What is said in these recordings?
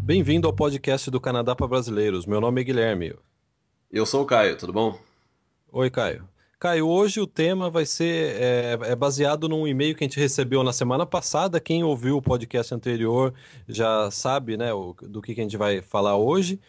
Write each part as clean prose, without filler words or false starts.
Bem-vindo ao podcast do Canadá para Brasileiros. Meu nome é Guilherme. Eu sou o Caio, tudo bom? Oi, Caio. Caio, hoje o tema vai ser baseado num e-mail que a gente recebeu na semana passada. Quem ouviu o podcast anterior já sabe, né, do que a gente vai falar hoje.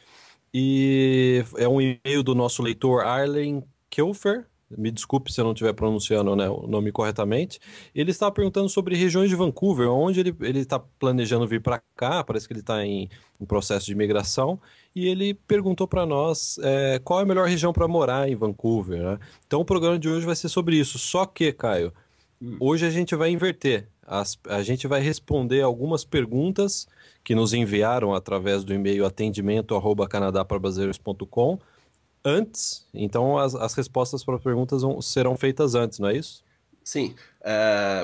E é um e-mail do nosso leitor Arlen Kilfer. Me desculpe se eu não estiver pronunciando, né, o nome corretamente. Ele está perguntando sobre regiões de Vancouver, onde ele está planejando vir para cá. Parece que ele está em processo de imigração. E ele perguntou para nós qual é a melhor região para morar em Vancouver, né? Então o programa de hoje vai ser sobre isso. Só que, Caio, Hum, hoje a gente vai inverter. A gente vai responder algumas perguntas que nos enviaram através do e-mail atendimento@canadaprabrasileiros.com antes. Então, as respostas para as perguntas serão feitas antes, não é isso? sim,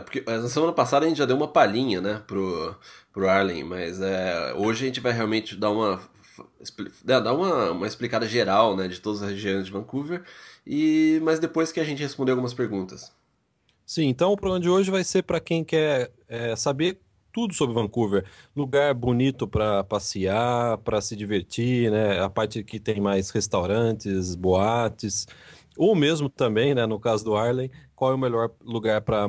porque na semana passada a gente já deu uma palhinha, né, pro Arlen, mas hoje a gente vai realmente dar uma explicada geral, né, de todas as regiões de Vancouver, mas depois que a gente responder algumas perguntas. Sim, então o programa de hoje vai ser para quem quer saber tudo sobre Vancouver. Lugar bonito para passear, para se divertir, né? A parte que tem mais restaurantes, boates, ou mesmo também, né, no caso do Arlen, qual é o melhor lugar para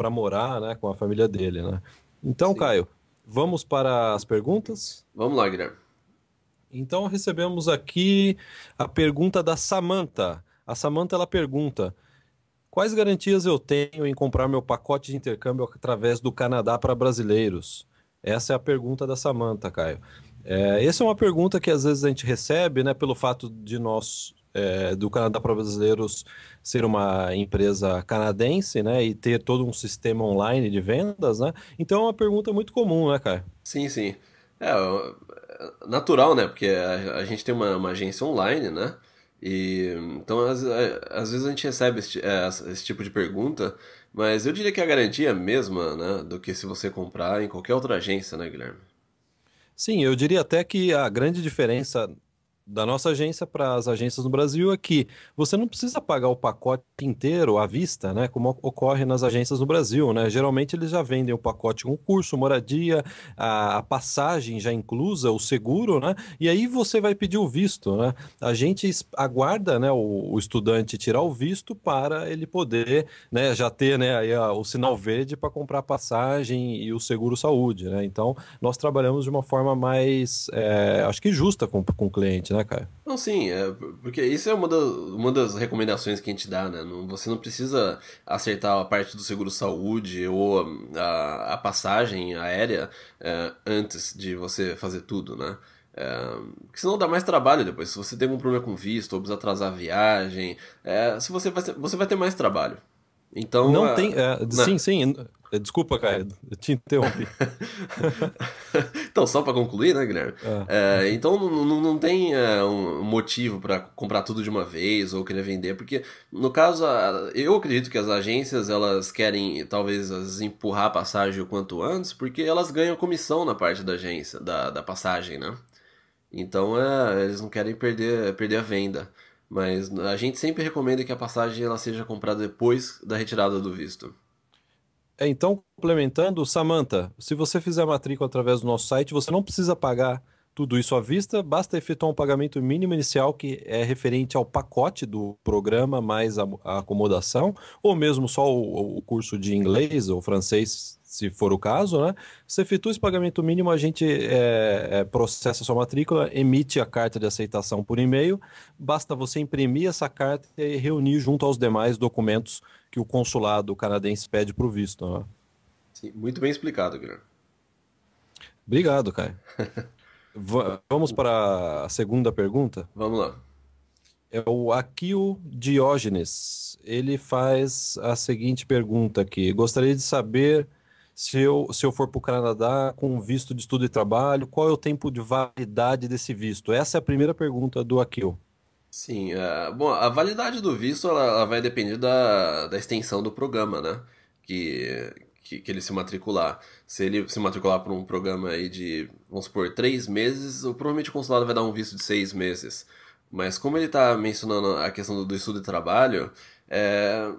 morar, né, com a família dele, né? Então, Sim. Caio, vamos para as perguntas? Vamos lá, Guilherme. Então recebemos aqui a pergunta da Samantha. A Samantha ela pergunta: quais garantias eu tenho em comprar meu pacote de intercâmbio através do Canadá para brasileiros? Essa é a pergunta da Samantha, Caio. Essa é uma pergunta que às vezes a gente recebe, né, pelo fato de nós, do Canadá para brasileiros, ser uma empresa canadense, né, e ter todo um sistema online de vendas, né? Então é uma pergunta muito comum, né, Caio? Sim, sim. Natural, né? Porque a gente tem uma agência online, né? Então, às vezes a gente recebe esse tipo de pergunta, mas eu diria que a garantia é a mesma, né? Do que se você comprar em qualquer outra agência, né, Guilherme? Sim, eu diria até que a grande diferença da nossa agência para as agências no Brasil é que você não precisa pagar o pacote inteiro à vista, né? Como ocorre nas agências no Brasil, né? Geralmente eles já vendem o pacote com curso, moradia, a passagem já inclusa, o seguro, né? E aí você vai pedir o visto, né? A gente aguarda, né, o estudante tirar o visto para ele poder, né, já ter, né, aí, o sinal verde para comprar a passagem e o seguro saúde, né? Então nós trabalhamos de uma forma mais, acho que justa com o cliente, né, Caio? Não, sim, porque isso é uma das recomendações que a gente dá, né? Você não precisa acertar a parte do seguro-saúde ou a passagem aérea antes de você fazer tudo, né? Porque senão dá mais trabalho depois. Se você tem algum problema com visto ou precisa atrasar a viagem, se você vai ter mais trabalho. Então, Não tem. né? Sim, sim. Desculpa, Caio, eu te interrompi. Então, só para concluir, né, Guilherme? Ah, Então não tem um motivo para comprar tudo de uma vez ou querer vender, porque no caso, eu acredito que as agências elas querem talvez empurrar a passagem o quanto antes, porque elas ganham comissão na parte da agência, da passagem, né? Então eles não querem perder a venda. Mas a gente sempre recomenda que a passagem ela seja comprada depois da retirada do visto. então, complementando, Samantha, se você fizer a matrícula através do nosso site, você não precisa pagar tudo isso à vista, basta efetuar um pagamento mínimo inicial que é referente ao pacote do programa mais a acomodação, ou mesmo só o curso de inglês ou francês, se for o caso, né? Você efetua esse pagamento mínimo, a gente processa a sua matrícula, emite a carta de aceitação por e-mail, basta você imprimir essa carta e reunir junto aos demais documentos que o consulado canadense pede para o visto, né? Sim, muito bem explicado, Guilherme. Obrigado, Caio. Vamos para a segunda pergunta. Vamos lá. É o Akio Diógenes. Ele faz a seguinte pergunta aqui: gostaria de saber se eu for para o Canadá com visto de estudo e trabalho, qual é o tempo de validade desse visto? Essa é a primeira pergunta do Akio. Sim, bom, a validade do visto ela vai depender da extensão do programa, né? Que ele se matricular. Se ele se matricular por um programa aí de, vamos supor, 3 meses, provavelmente o consulado vai dar um visto de 6 meses. Mas como ele está mencionando a questão do estudo e trabalho, é,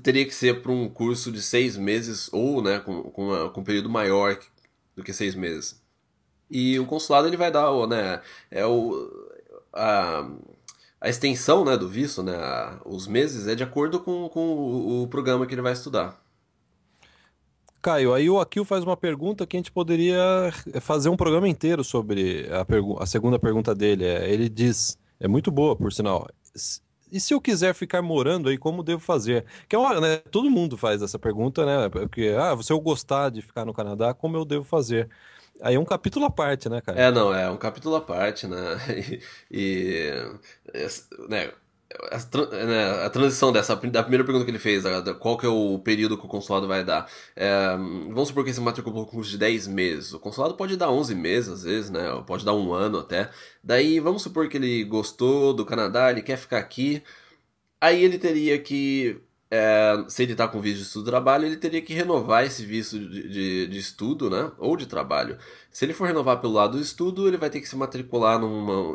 teria que ser para um curso de 6 meses ou, né, com um período maior do que 6 meses. E o consulado ele vai dar, né, é o, a, a extensão, né, do visto, né, os meses é de acordo com o programa que ele vai estudar. Caio, aí o Akil faz uma pergunta que a gente poderia fazer um programa inteiro sobre a segunda pergunta dele. Ele diz, é muito boa, por sinal. E se eu quiser ficar morando aí, como devo fazer? Que é uma, né, todo mundo faz essa pergunta, né? Porque, se eu gostar de ficar no Canadá, como eu devo fazer? Aí é um capítulo à parte, né, Caio? É, não, é um capítulo à parte, né? Né, a transição da primeira pergunta que ele fez, qual que é o período que o consulado vai dar. Vamos supor que esse matriculou com um curso de 10 meses. O consulado pode dar 11 meses, às vezes, né? Ou pode dar um ano até. Daí, vamos supor que ele gostou do Canadá, ele quer ficar aqui. Aí ele teria que, se ele está com visto de estudo e trabalho, ele teria que renovar esse visto de estudo, né? Ou de trabalho. Se ele for renovar pelo lado do estudo, ele vai ter que se matricular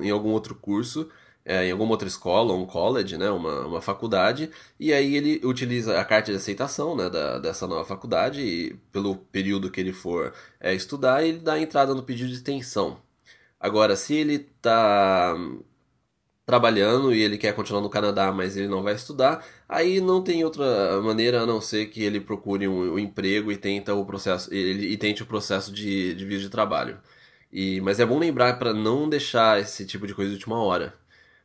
em algum outro curso, em alguma outra escola, um college, né? Uma faculdade, e aí ele utiliza a carta de aceitação, né? Dessa nova faculdade, e pelo período que ele for estudar, ele dá a entrada no pedido de extensão. Agora, se ele está trabalhando e ele quer continuar no Canadá, mas ele não vai estudar, aí não tem outra maneira a não ser que ele procure um emprego e tenta o processo, e tente o processo de visto de trabalho. Mas é bom lembrar para não deixar esse tipo de coisa de última hora.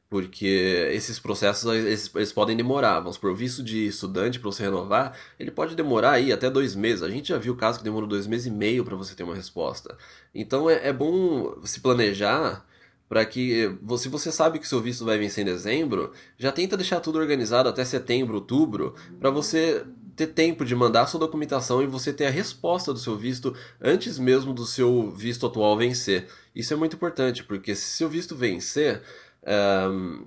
Porque esses processos eles podem demorar. Vamos supor, o visto de estudante para você renovar, ele pode demorar aí até 2 meses. A gente já viu caso que demorou 2 meses e meio para você ter uma resposta. Então é bom se planejar para que, se você sabe que seu visto vai vencer em dezembro, já tenta deixar tudo organizado até setembro, outubro, para você ter tempo de mandar a sua documentação e você ter a resposta do seu visto antes mesmo do seu visto atual vencer. Isso é muito importante, porque se seu visto vencer, Ahm,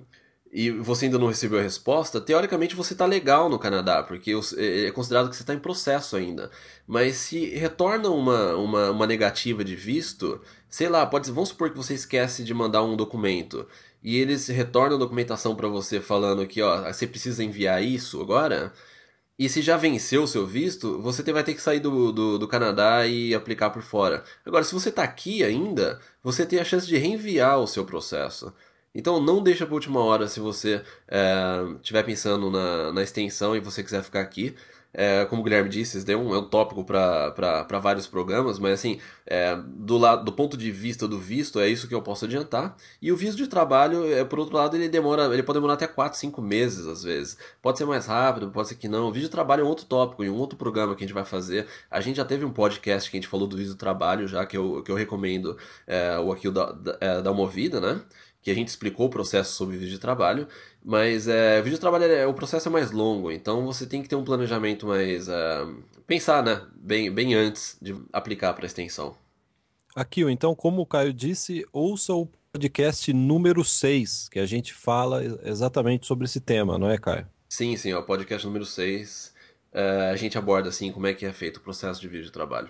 e você ainda não recebeu a resposta, teoricamente você está legal no Canadá, porque é considerado que você está em processo ainda. Mas se retorna uma negativa de visto, sei lá, vamos supor que você esquece de mandar um documento e eles retornam a documentação para você falando que, ó, você precisa enviar isso agora. E se já venceu o seu visto, você vai ter que sair do Canadá e aplicar por fora. Agora, se você está aqui ainda, você tem a chance de reenviar o seu processo. Então, não deixa para última hora se você estiver pensando na extensão e você quiser ficar aqui. Como o Guilherme disse, isso daí é um tópico para vários programas, mas assim, do ponto de vista do visto, é isso que eu posso adiantar. E o visto de trabalho, por outro lado, ele pode demorar até 4, 5 meses às vezes. Pode ser mais rápido, pode ser que não. O vídeo de trabalho é um outro tópico, em um outro programa que a gente vai fazer. A gente já teve um podcast que a gente falou do vídeo de trabalho, já que eu recomendo o aqui da Movida, né? Que a gente explicou o processo sobre vídeo de trabalho. Mas vídeo de trabalho, o processo é mais longo, então você tem que ter um planejamento mais. Pensar, né? Bem antes de aplicar para a extensão. Aqui, então, como o Caio disse, ouça o podcast número 6 que a gente fala exatamente sobre esse tema, não é, Caio? Sim, sim, ó, podcast número 6. A gente aborda assim como é que é feito o processo de vídeo de trabalho.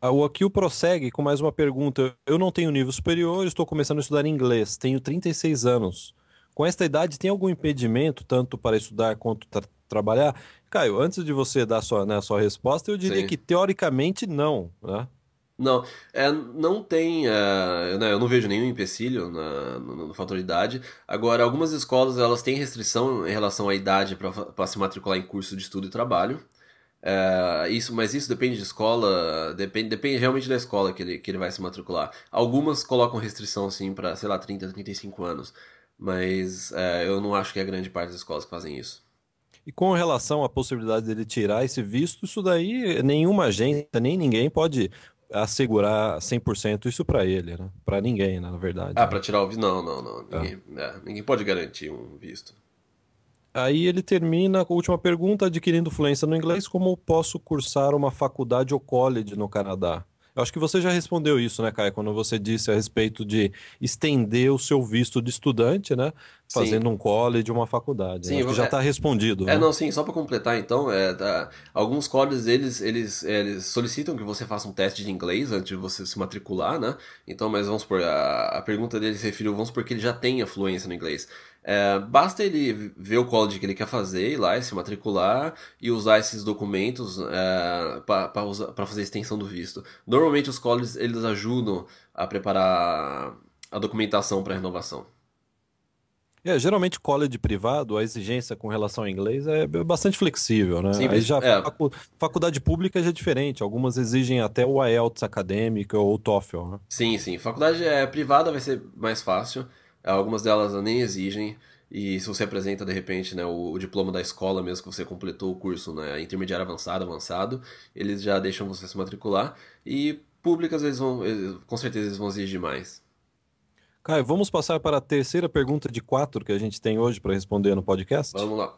O Akil prossegue com mais uma pergunta. Eu não tenho nível superior, estou começando a estudar inglês, tenho 36 anos. Com esta idade, tem algum impedimento, tanto para estudar quanto trabalhar? Caio, antes de você dar sua resposta, eu diria Sim. que teoricamente não, né? Não, não tem, né, eu não vejo nenhum empecilho no fator idade. Agora, algumas escolas elas têm restrição em relação à idade para se matricular em curso de estudo e trabalho. Mas isso depende de escola, depende realmente da escola que ele vai se matricular. Algumas colocam restrição assim para, sei lá, 30, 35 anos, mas eu não acho que é a grande parte das escolas que fazem isso. E com relação à possibilidade dele tirar esse visto, isso daí nenhuma agência, nem ninguém pode assegurar 100% isso para ele, né? Para ninguém, né, na verdade, Ah, né? para tirar o visto? Não, não, não. É. Ninguém pode garantir um visto. Aí ele termina com a última pergunta, adquirindo fluência no inglês, como posso cursar uma faculdade ou college no Canadá? Eu acho que você já respondeu isso, né, Caio, quando você disse a respeito de estender o seu visto de estudante, né, Sim, fazendo um college ou uma faculdade. sim, Acho que já está respondido, né? Não, sim, só para completar então, alguns colleges eles solicitam que você faça um teste de inglês antes de você se matricular, né? Então, mas vamos supor, a pergunta dele se referiu, vamos supor que ele já tenha fluência no inglês. Basta ele ver o college que ele quer fazer, ir lá e se matricular e usar esses documentos para fazer a extensão do visto. Normalmente os colleges eles ajudam a preparar a documentação para renovação. Geralmente college privado, a exigência com relação ao inglês é bastante flexível, né? Aí Simples. já faculdade pública já é diferente. Algumas exigem até o IELTS acadêmico ou o TOEFL, né? Sim, sim. Faculdade privada vai ser mais fácil. Algumas delas nem exigem. E se você apresenta, de repente, né, o diploma da escola mesmo que você completou o curso, né, intermediário avançado, avançado, eles já deixam você se matricular. E públicas, com certeza, eles vão exigir mais. Caio, vamos passar para a terceira pergunta de quatro que a gente tem hoje para responder no podcast? Vamos lá.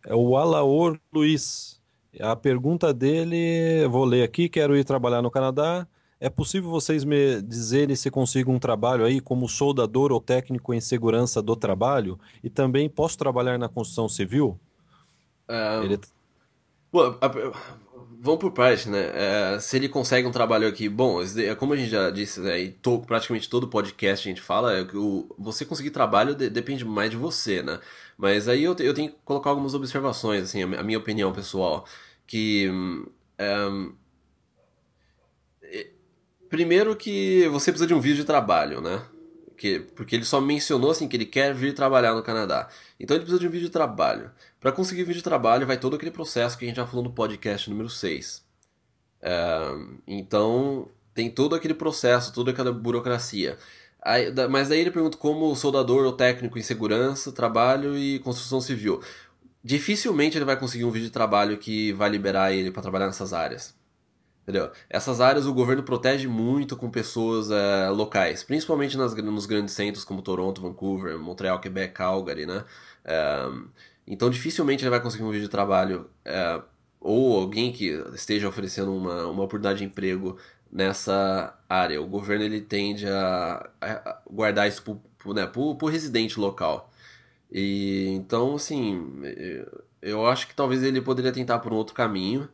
É o Alaor Luiz. A pergunta dele, eu vou ler aqui: quero ir trabalhar no Canadá. É possível vocês me dizerem se consigo um trabalho aí como soldador ou técnico em segurança do trabalho? E também posso trabalhar na construção civil? Ele... Pô, vamos por parte, né? Se ele consegue um trabalho aqui, bom, como a gente já disse, né, e praticamente todo podcast a gente fala, é que você conseguir trabalho depende mais de você, né? Mas aí eu tenho que colocar algumas observações, assim, a minha opinião pessoal, que primeiro que você precisa de um visto de trabalho, né? Porque ele só mencionou assim que ele quer vir trabalhar no Canadá. Então ele precisa de um visto de trabalho. Para conseguir o visto de trabalho, vai todo aquele processo que a gente já falou no podcast número 6. Então, tem todo aquele processo, toda aquela burocracia. Mas daí ele pergunta como soldador ou técnico em segurança, trabalho e construção civil. Dificilmente ele vai conseguir um vídeo de trabalho que vai liberar ele para trabalhar nessas áreas. Entendeu? Essas áreas o governo protege muito com pessoas locais, principalmente nos grandes centros como Toronto, Vancouver, Montreal, Quebec, Calgary, né? É, então dificilmente ele vai conseguir um vídeo de trabalho ou alguém que esteja oferecendo uma oportunidade de emprego nessa área. O governo ele tende a guardar isso pro residente local. E então, assim, eu acho que talvez ele poderia tentar por um outro caminho.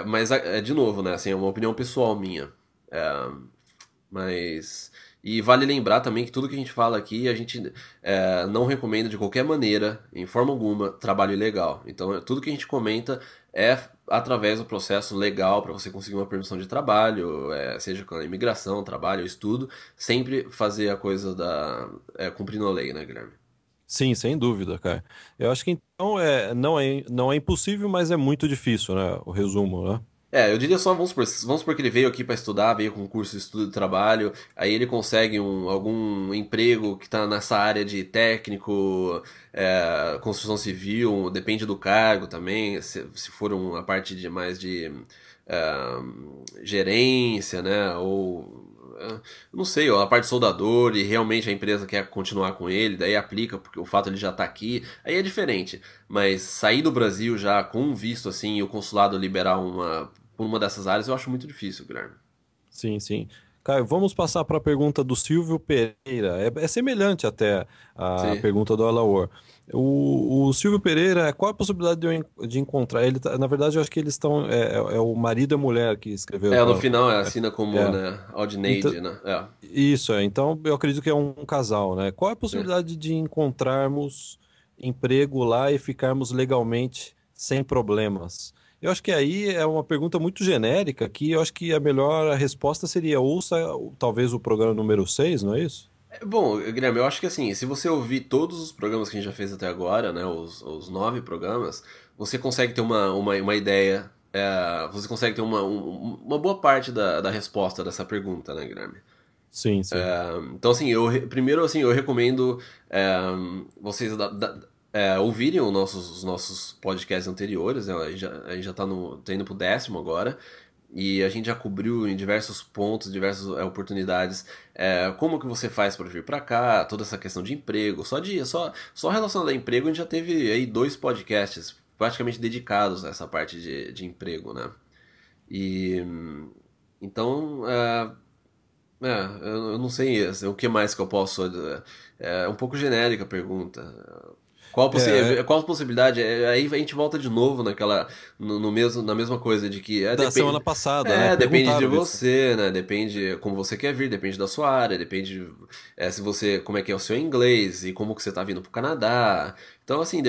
Mas, de novo, né? Assim, é uma opinião pessoal minha. É, mas. E vale lembrar também que tudo que a gente fala aqui, a gente não recomenda de qualquer maneira, em forma alguma, trabalho ilegal. Então, tudo que a gente comenta é através do processo legal para você conseguir uma permissão de trabalho, seja com a imigração, trabalho, estudo, sempre fazer a coisa cumprindo a lei, né, Guilherme? Sim, sem dúvida, cara. Eu acho que então não é impossível, mas é muito difícil, né? O resumo, né? Eu diria só, vamos supor que ele veio aqui para estudar, veio com um curso de estudo de trabalho, aí ele consegue algum emprego que está nessa área de técnico, construção civil, depende do cargo também, se for uma parte de mais de é, gerência, né, ou não sei, ó, a parte de soldador e realmente a empresa quer continuar com ele, daí aplica porque o fato ele já tá aqui, aí é diferente. Mas sair do Brasil já com um visto assim e o consulado liberar por uma dessas áreas, eu acho muito difícil, Guilherme. Sim, sim. Caio, vamos passar para a pergunta do Silvio Pereira. É semelhante até à Sim. pergunta do Alaor. O Silvio Pereira, qual a possibilidade de encontrar? Na verdade, eu acho que eles estão. É o marido e a mulher que escreveram No para. final assina como, É, né, então, Audinade, né? isso, é. Então, eu acredito que é um casal, né? Qual é a É. possibilidade de encontrarmos emprego lá e ficarmos legalmente sem problemas? Eu acho que aí é uma pergunta muito genérica, que eu acho que a melhor resposta seria ouça talvez o programa número 6, não é isso? Bom, Guilherme, eu acho que assim, se você ouvir todos os programas que a gente já fez até agora, né, os 9 programas, você consegue ter uma ideia, você consegue ter uma boa parte da resposta dessa pergunta, né, Guilherme? Sim, sim. Então, assim, primeiro, assim, eu recomendo vocês ouvirem os nossos podcasts anteriores, né? A gente já tá indo pro 10º agora, e a gente já cobriu em diversos pontos, diversas oportunidades, como que você faz para vir para cá, toda essa questão de emprego, só relacionado a emprego, a gente já teve aí 2 podcasts praticamente dedicados a essa parte de emprego, né? E então, eu não sei o que mais que eu posso. É um pouco genérica a pergunta. É, Qual a possibilidade? Aí a gente volta de novo no mesmo, na mesma coisa de que da semana passada, né? depende de Perguntaram isso. você, né? Depende como você quer vir, depende da sua área, depende se você, como é que é o seu inglês e como que você tá vindo pro Canadá. Então, assim,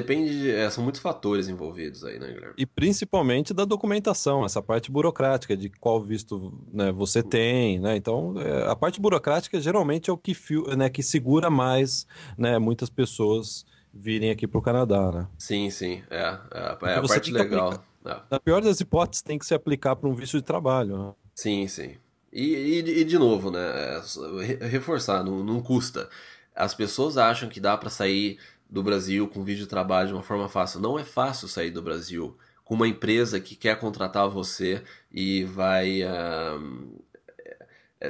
são muitos fatores envolvidos aí, né, Guilherme? E principalmente da documentação, essa parte burocrática de qual visto, né, você tem, né? Então, a parte burocrática geralmente é o que, né, que segura mais, né, muitas pessoas virem aqui para o Canadá, né? Sim, sim, é Porque a você parte tem que aplicar, legal. É. na pior das hipóteses, tem que se aplicar para um visto de trabalho, né? Sim, sim. E de novo, né? Reforçar, não custa. As pessoas acham que dá pra sair do Brasil com vídeo de trabalho de uma forma fácil. Não é fácil sair do Brasil com uma empresa que quer contratar você e vai,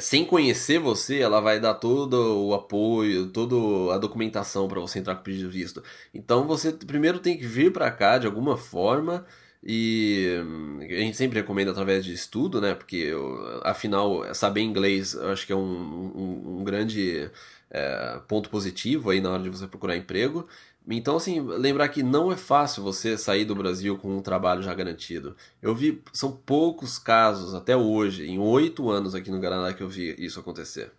sem conhecer você, ela vai dar todo o apoio, toda a documentação para você entrar com o pedido de visto. Então você primeiro tem que vir para cá de alguma forma e a gente sempre recomenda através de estudo, né? Porque afinal saber inglês eu acho que é um grande ponto positivo aí na hora de você procurar emprego. Então, assim, lembrar que não é fácil você sair do Brasil com um trabalho já garantido. Eu vi, são poucos casos até hoje, em 8 anos aqui no Canadá, que eu vi isso acontecer.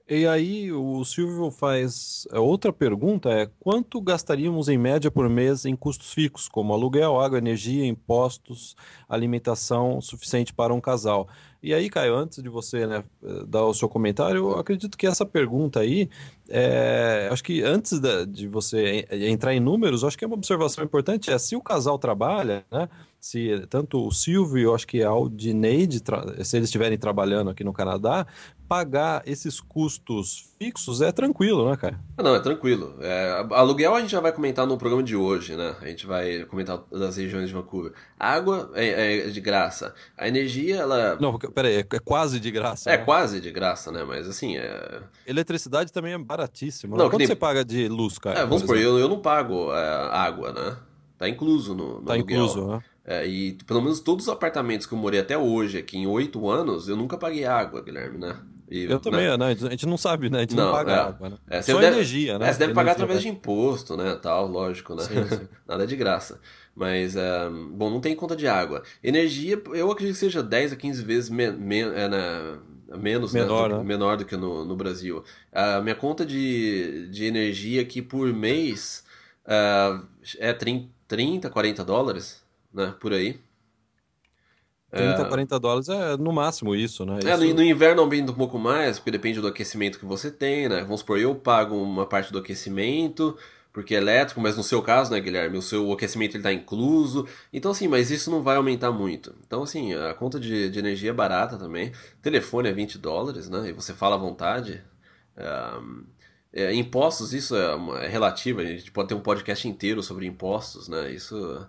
E aí o Silvio faz outra pergunta, quanto gastaríamos em média por mês em custos fixos, como aluguel, água, energia, impostos, alimentação suficiente para um casal? E aí, Caio, antes de você, né, dar o seu comentário, eu acredito que essa pergunta aí, acho que antes de você entrar em números, acho que é uma observação importante, se o casal trabalha, né, se tanto o Silvio, eu acho que a Aldineide, se eles estiverem trabalhando aqui no Canadá, pagar esses custos fixos é tranquilo, né, cara? Ah, não, é tranquilo. Aluguel a gente já vai comentar no programa de hoje, né? A gente vai comentar das regiões de Vancouver. A água é de graça. A energia, ela Não, peraí, é quase de graça, é né? quase de graça, né? Mas assim, Eletricidade também é baratíssimo, né? não, que Quanto você nem. paga de luz, Caio, Vamos por supor, exemplo? eu não pago água, né? Tá incluso no Tá aluguel. incluso, né? E pelo menos todos os apartamentos que eu morei até hoje, aqui em 8 anos, eu nunca paguei água, Guilherme, né? E, Eu né? também, né? A gente não sabe, né? A gente não Não, paga água, né? Você Só energia, você né? deve pagar Energia através de elétrica. imposto, né? Tal, lógico, né? Sim, sim. Nada é de graça. Mas, bom, não tem conta de água. Energia, eu acredito que seja 10 a 15 vezes menos, né? Menor, né? Menor do que no Brasil. A minha conta de energia aqui por mês é 30, US$ 40, né? Por aí. 30, US$ 40 é no máximo isso, né? No Isso, inverno aumenta um pouco mais, porque depende do aquecimento que você tem, né? Vamos supor, eu pago uma parte do aquecimento, porque é elétrico, mas no seu caso, né, Guilherme, o aquecimento ele tá incluso. Então, assim, mas isso não vai aumentar muito. Então, assim, a conta de energia é barata também. O telefone é US$ 20, né? E você fala à vontade. Impostos, isso é relativo, a gente pode ter um podcast inteiro sobre impostos, né? Isso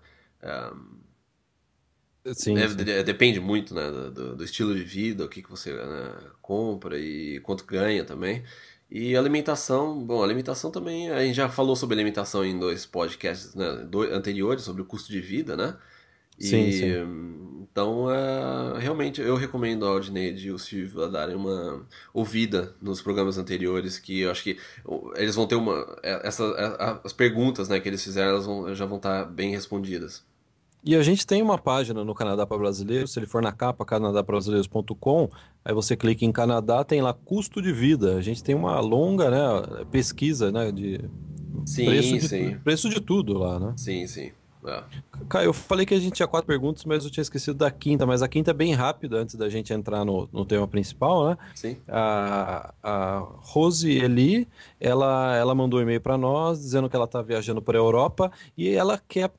sim, sim. depende muito, né, do estilo de vida, o que que você, né, compra e quanto ganha também. E alimentação, bom, alimentação também, a gente já falou sobre alimentação em dois podcasts, né, anteriores, sobre o custo de vida, né? Sim, E sim. então, realmente, eu recomendo ao Aldinete e o Silvio a darem uma ouvida nos programas anteriores, que eu acho que eles vão ter as perguntas, né, que eles fizeram, já vão estar bem respondidas. E a gente tem uma página no Canadá para Brasileiros, se ele for na capa canadaprabrasileiros.com, aí você clica em Canadá, tem lá custo de vida. A gente tem uma longa, né, pesquisa, né, de Sim, sim, preço de tudo lá, né? sim, sim. É. Caio, eu falei que a gente tinha quatro perguntas, mas eu tinha esquecido da quinta, mas a quinta é bem rápida antes da gente entrar no tema principal, né? Sim. A Rose Eli, ela mandou um e-mail para nós dizendo que ela está viajando para a Europa e ela quer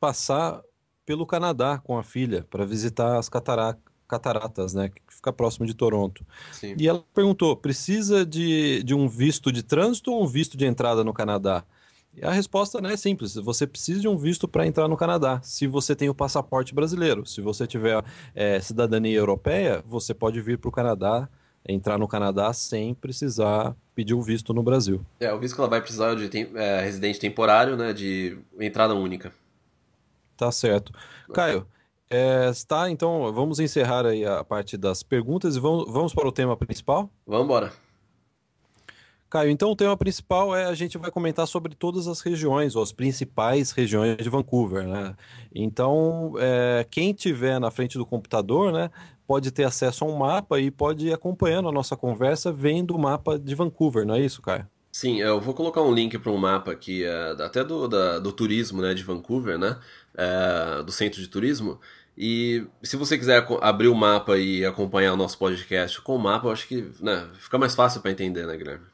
passar pelo Canadá com a filha para visitar as cataratas, né, que fica próximo de Toronto. Sim. E ela perguntou: precisa de um visto de trânsito ou um visto de entrada no Canadá? E a resposta, né, é simples: você precisa de um visto para entrar no Canadá, se você tem o passaporte brasileiro. Se você tiver cidadania europeia, você pode vir para o Canadá, entrar no Canadá sem precisar pedir o visto no Brasil. O visto que ela vai precisar de residente temporário, né? De entrada única. Tá certo. Caio, está, então vamos encerrar aí a parte das perguntas e vamos para o tema principal? Vamos embora. Caio, então o tema principal é a gente vai comentar sobre todas as regiões, ou as principais regiões de Vancouver, né? Então, quem tiver na frente do computador, né, pode ter acesso a um mapa e pode ir acompanhando a nossa conversa vendo o mapa de Vancouver, não é isso, Caio? Sim, eu vou colocar um link para um mapa aqui, até do turismo, né, de Vancouver, né, do centro de turismo. E se você quiser abrir o mapa e acompanhar o nosso podcast com o mapa, eu acho que, né, fica mais fácil para entender, né, Guilherme?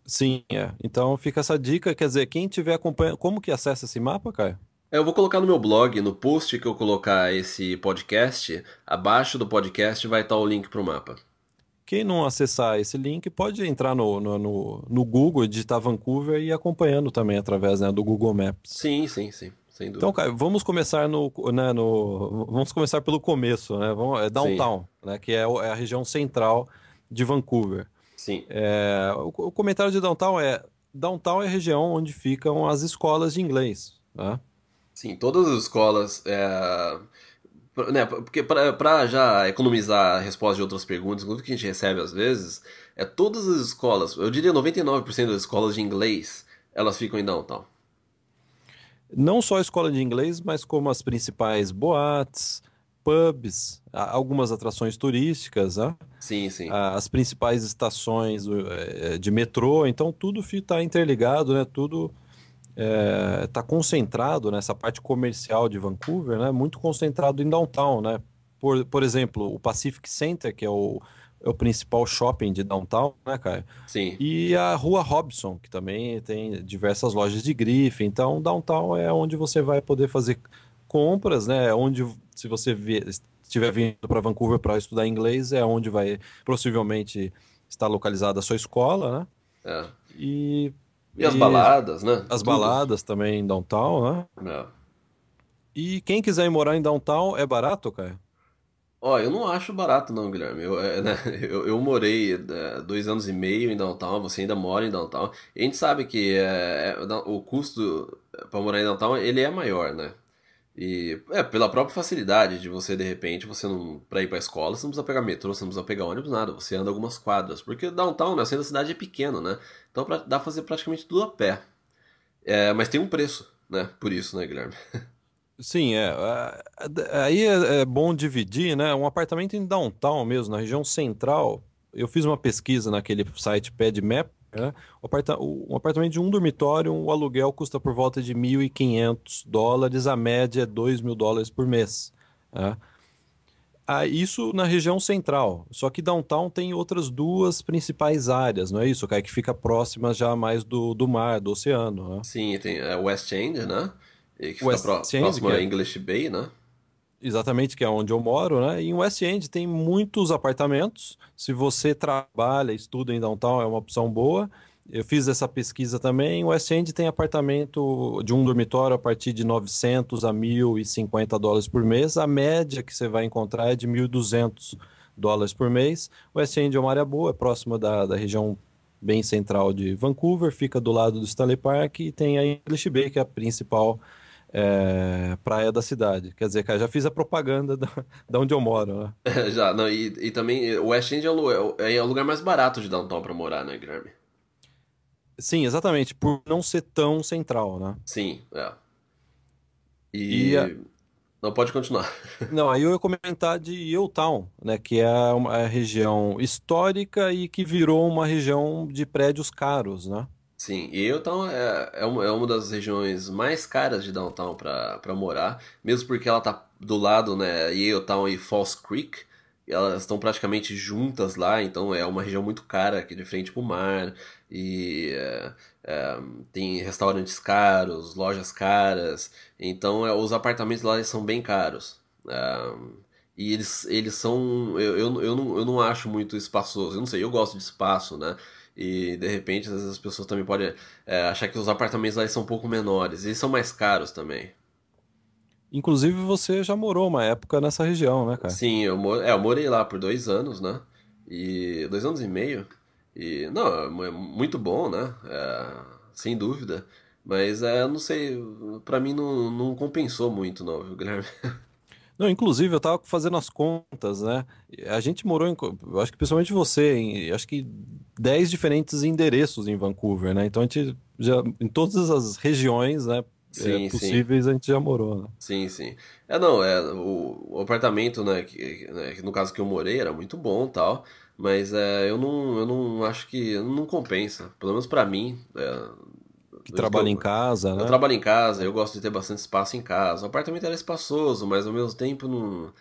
Sim, é. Então fica essa dica, quer dizer, quem tiver acompanhando, como que acessa esse mapa, Caio? Eu vou colocar no meu blog, no post que eu colocar esse podcast, abaixo do podcast vai estar o link para o mapa. Quem não acessar esse link pode entrar no Google, digitar Vancouver e ir acompanhando também através, né, do Google Maps. Sim, sim, sim, sem Então, dúvida. Caio, vamos começar vamos começar pelo começo, né? Sim, Downtown, né? Que é a região central de Vancouver. sim. O comentário de Downtown é a região onde ficam as escolas de inglês, né? Sim, todas as escolas, né, porque para já economizar a resposta de outras perguntas, inclusive que a gente recebe às vezes, todas as escolas, eu diria 99% das escolas de inglês, elas ficam em downtown. Não só a escola de inglês, mas como as principais boates, pubs, algumas atrações turísticas, né? Sim, sim. As principais estações de metrô, então tudo está interligado, né? Tudo está concentrado nessa parte comercial de Vancouver, né? Muito concentrado em downtown, né? Por exemplo, o Pacific Center, que é o principal shopping de downtown, né, cara? Sim. E a Rua Hobson, que também tem diversas lojas de grife. Então, downtown é onde você vai poder fazer compras, né? Onde, se você estiver vindo para Vancouver para estudar inglês, é onde vai possivelmente estar localizada a sua escola, né? É. E, E as e baladas, né? as Tudo. baladas também em downtown, né? É. E quem quiser ir morar em downtown é barato, cara? Ó, eu não acho barato não, Guilherme. Né, eu morei 2 anos e meio em downtown, você ainda mora em downtown. E a gente sabe que o custo para morar em downtown ele é maior, né? E pela própria facilidade de você, de repente, você não. Pra ir pra escola, você não precisa pegar metrô, você não precisa pegar ônibus, nada. Você anda algumas quadras. Porque downtown, né, o centro da cidade é pequeno, né? Então dá pra fazer praticamente tudo a pé. Mas tem um preço, né? Por isso, né, Guilherme? Sim, aí é bom dividir, né? Um apartamento em downtown mesmo, na região central. Eu fiz uma pesquisa naquele site PadMap, né? Um apartamento de um dormitório, o aluguel custa por volta de US$ 1.500, a média é US$ 2.000 por mês, né? Isso na região central. Só que downtown tem outras duas principais áreas, não é isso, cara? Que fica próxima já mais do mar, do oceano, né? Sim, tem West End, né? E que fica West End, próximo que a é English Bay, né? exatamente que é onde eu moro, né? E em West End tem muitos apartamentos. Se você trabalha, estuda em downtown, é uma opção boa. Eu fiz essa pesquisa também. Em West End tem apartamento de um dormitório a partir de 900 a US$ 1.050 por mês. A média que você vai encontrar é de US$ 1.200 por mês. West End é uma área boa, é próxima da região bem central de Vancouver, fica do lado do Stanley Park e tem a English Bay, que é a principal praia da cidade. Quer dizer, cara, já fiz a propaganda da onde eu moro, né? Já, não, e também o West End é o lugar mais barato de downtown pra morar, né, Guilherme? Sim, exatamente, por não ser tão central, né? Sim, é. E E. Não, pode continuar. não, aí eu ia comentar de Yaletown, né, que é uma região histórica e que virou uma região de prédios caros, né? Sim, e Yaletown é uma das regiões mais caras de downtown pra morar, mesmo porque ela tá do lado, né, Yaletown e Falls Creek, e elas estão praticamente juntas lá, então é uma região muito cara, aqui de frente pro mar, e é, tem restaurantes caros, lojas caras, então os apartamentos lá eles são bem caros. É, e eles são. Eu não acho muito espaçoso. Eu não sei, eu gosto de espaço, né? E de repente, às vezes as pessoas também podem achar que os apartamentos lá são um pouco menores. E são mais caros também. Inclusive você já morou uma época nessa região, né, cara? Sim, eu morei lá por 2 anos, né? E 2 anos e meio. E, não, é muito bom, né? Sem dúvida. Mas, não sei, pra mim não compensou muito, não, viu, Guilherme? Não, inclusive eu tava fazendo as contas, né? A gente morou eu acho que principalmente você, acho que 10 diferentes endereços em Vancouver, né? Então a gente já, em todas as regiões, né, Sim, sim. possíveis a gente já morou, né? Sim, sim. É, não, o apartamento, né, que no caso que eu morei era muito bom e tal, mas eu não acho que não compensa. Pelo menos pra mim, Que desde que trabalha em casa, eu né? trabalho em casa, eu gosto de ter bastante espaço em casa. O apartamento era espaçoso, mas ao mesmo tempo não,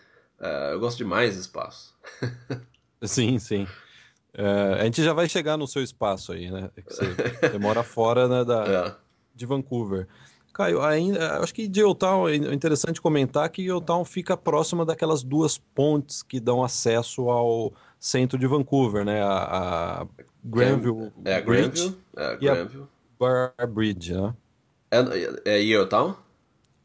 eu gosto de mais espaço. Sim, sim. A gente já vai chegar no seu espaço aí, né? É que você mora fora, né, É, de Vancouver. Caio, ainda, acho que de Oldtown é interessante comentar que Oldtown fica próxima daquelas duas pontes que dão acesso ao centro de Vancouver, né? A Granville é a Bridge Granville, é a e a Granville. Bar Bridge, né? É Yaletown?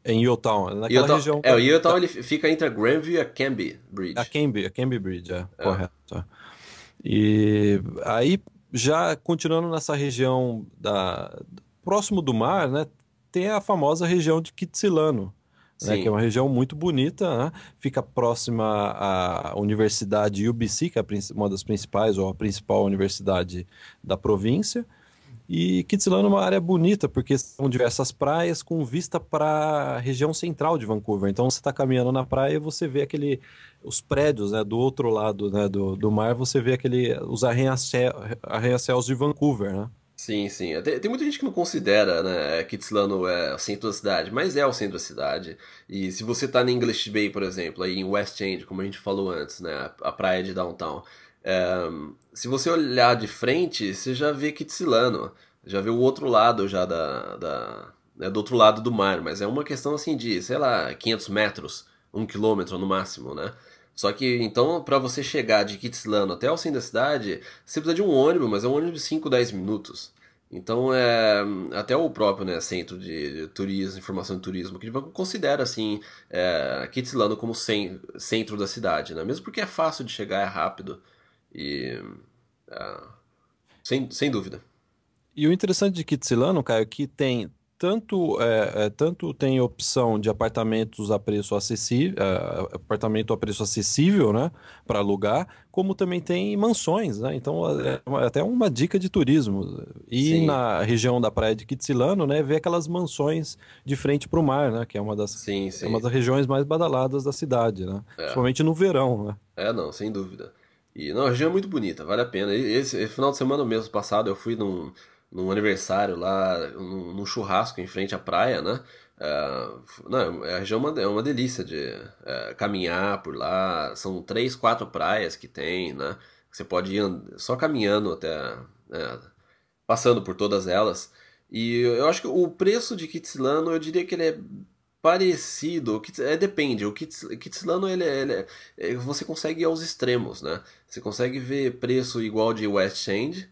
Em Oldtown, naquela Yaletown, região o Yaletown ele fica entre a Granville e a Cambie Bridge. A Cambie Bridge, É, correto. E aí, já continuando nessa região próximo do mar, né, tem a famosa região de Kitsilano, né, que é sim. uma região muito bonita, né, fica próxima à Universidade UBC, que é uma das principais, ou a principal universidade da província. E Kitsilano é uma área bonita, porque são diversas praias com vista para a região central de Vancouver. Então você está caminhando na praia e você vê os prédios, né, do outro lado, né, do mar, você vê os arranha-céus de Vancouver, né? Sim, sim. Tem muita gente que não considera, né, Kitsilano é o centro da cidade, mas é o centro da cidade. E se você tá na English Bay, por exemplo, aí em West End, como a gente falou antes, né, a praia de downtown, é, se você olhar de frente, você já vê Kitsilano, já vê o outro lado já né, do outro lado do mar, mas é uma questão assim de, sei lá, 500 metros, 1 quilômetro no máximo, né? Só que então, para você chegar de Kitsilano até o centro da cidade, você precisa de um ônibus, mas é um ônibus de 5 10 minutos. Então, até o próprio, né, centro de turismo, informação de turismo, que considera assim Kitsilano como centro da cidade, né? Mesmo porque é fácil de chegar, é rápido e é, sem dúvida. E o interessante de Kitsilano, Caio, é que tem tanto tem opção de apartamentos a preço acessível, apartamento a preço acessível, né, para alugar, como também tem mansões, né? Então até uma dica de turismo. E Sim, na região da praia de Kitsilano, né, ver aquelas mansões de frente para o mar, né, que sim, é uma sim. das regiões mais badaladas da cidade, né? É. Principalmente no verão, né? Não, sem dúvida. E não, a região é muito bonita, vale a pena. Esse final de semana mesmo passado eu fui num aniversário lá, num churrasco em frente à praia, né? Não, a região é uma delícia de caminhar por lá. São 3, 4 praias que tem, né? Você pode ir só caminhando até, né, passando por todas elas. E eu acho que o preço de Kitsilano, eu diria que ele é parecido. Depende. Kitsilano, você consegue ir aos extremos, né? Você consegue ver preço igual de West End,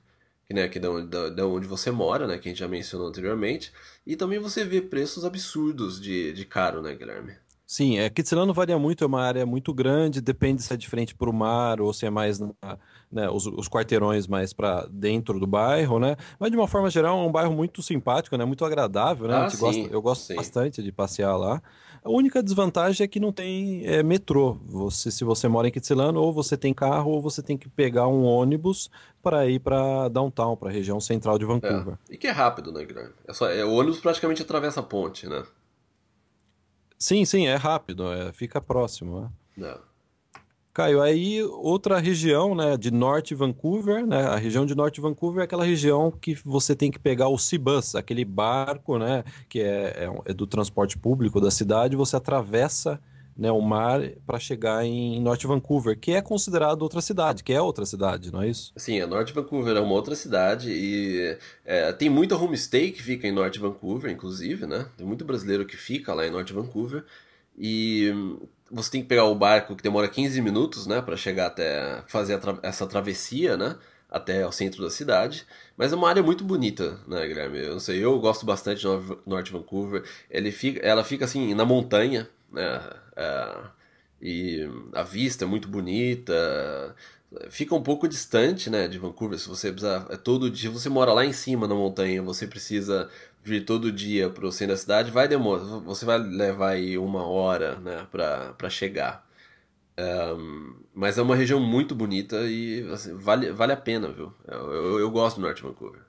que, né, que é da onde você mora, né? Que a gente já mencionou anteriormente. E também você vê preços absurdos de caro, né, Guilherme? Sim, Kitsilano varia muito, é uma área muito grande, depende se é de frente para o mar ou se é mais, né, os quarteirões mais para dentro do bairro, né? Mas de uma forma geral é um bairro muito simpático, né? Muito agradável, né? Ah, sim, Eu gosto sim. bastante de passear lá. A única desvantagem é que não tem metrô. Se você mora em Kitsilano, ou você tem carro ou você tem que pegar um ônibus para ir para downtown, para a região central de Vancouver. E que é rápido, né, Guilherme? O ônibus praticamente atravessa a ponte, né? Sim, sim, é rápido, fica próximo, né? É. Caio, aí outra região, né, de Norte Vancouver, né, a região de Norte Vancouver é aquela região que você tem que pegar o Cbus, aquele barco, né, que é do transporte público da cidade, você atravessa, né, o mar para chegar em Norte Vancouver, que é considerado outra cidade, que é outra cidade, não é isso? Sim, a Norte Vancouver é uma outra cidade e tem muita homestay que fica em Norte Vancouver, inclusive, né? Tem muito brasileiro que fica lá em Norte Vancouver e você tem que pegar o barco que demora 15 minutos, né, para chegar até fazer essa travessia, né, até o centro da cidade. Mas é uma área muito bonita, né, Guilherme? Eu não sei, eu gosto bastante de Norte Vancouver. Ela fica assim na montanha, né? É, e a vista é muito bonita. Fica um pouco distante, né, de Vancouver. Se você precisar, todo dia você mora lá em cima na montanha, você precisa vir todo dia pro centro da cidade, vai demorar. Você vai levar aí 1 hora, né, pra chegar. Mas é uma região muito bonita e assim, vale a pena, viu? Eu gosto do Norte Vancouver.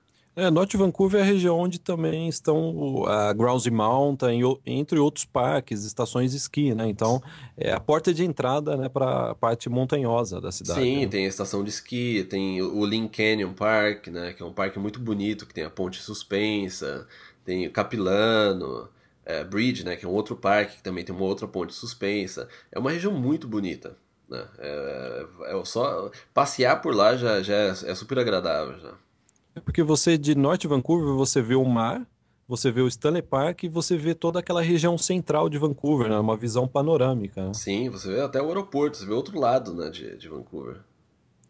North Vancouver é a região onde também estão a Grouse Mountain, entre outros parques, estações de esqui, né? Então, é a porta de entrada, né, para a parte montanhosa da cidade, Sim, né? tem a estação de esqui, tem o Lynn Canyon Park, né, que é um parque muito bonito, que tem a ponte suspensa, tem o Capilano, Bridge, né, que é um outro parque que também tem uma outra ponte suspensa. É uma região muito bonita, né? Só passear por lá já é super agradável já. É porque você de North Vancouver, você vê o mar, você vê o Stanley Park e você vê toda aquela região central de Vancouver, né? Uma visão panorâmica, né? Sim, você vê até o aeroporto, você vê outro lado, né, de Vancouver.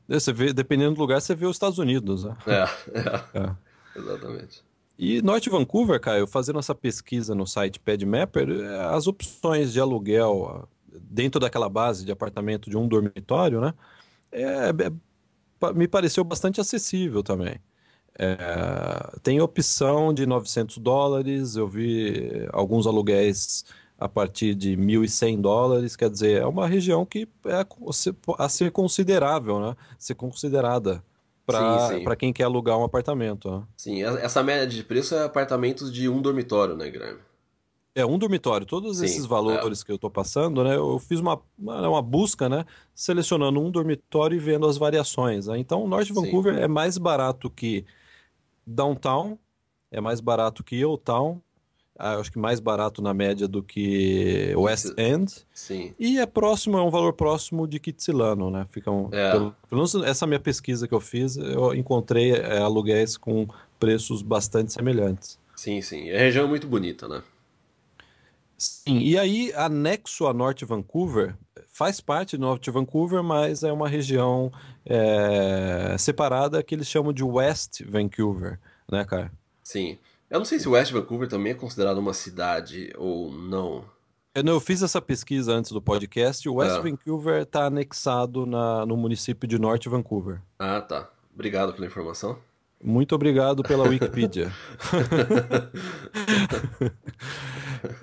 Você vê, dependendo do lugar, você vê os Estados Unidos, né? É, É. exatamente. E Norte Vancouver, cara, eu fazendo essa pesquisa no site PadMapper, as opções de aluguel dentro daquela base de apartamento de um dormitório, né? Me pareceu bastante acessível também. Tem opção de US$ 900, eu vi alguns aluguéis a partir de US$ 1.100, quer dizer, é uma região que a ser considerável, né? Ser considerada Sim, para sim. quem quer alugar um apartamento, né? Sim, essa média de preço é apartamentos de um dormitório, né, Guilherme? É um dormitório. Todos esses Sim, é. valores que eu estou passando, né? Eu fiz uma busca, né? Selecionando um dormitório e vendo as variações, né? Então, o Norte Sim. Vancouver é mais barato que Downtown, é mais barato que Oldtown, eu acho que mais barato na média do que Do West que... End. Sim. E é um valor próximo de Kitsilano, né? É. Pelo menos essa minha pesquisa que eu fiz, eu encontrei aluguéis com preços bastante semelhantes. Sim, sim. A região é muito bonita, né? Sim, e aí, anexo a Norte Vancouver, faz parte de Norte Vancouver, mas é uma região separada que eles chamam de West Vancouver, né, cara? Sim. Eu não sei se West Vancouver também é considerado uma cidade ou não. Eu fiz essa pesquisa antes do podcast, e o West É. Vancouver está anexado no município de Norte Vancouver. Ah, tá. Obrigado pela informação. Muito obrigado pela Wikipedia.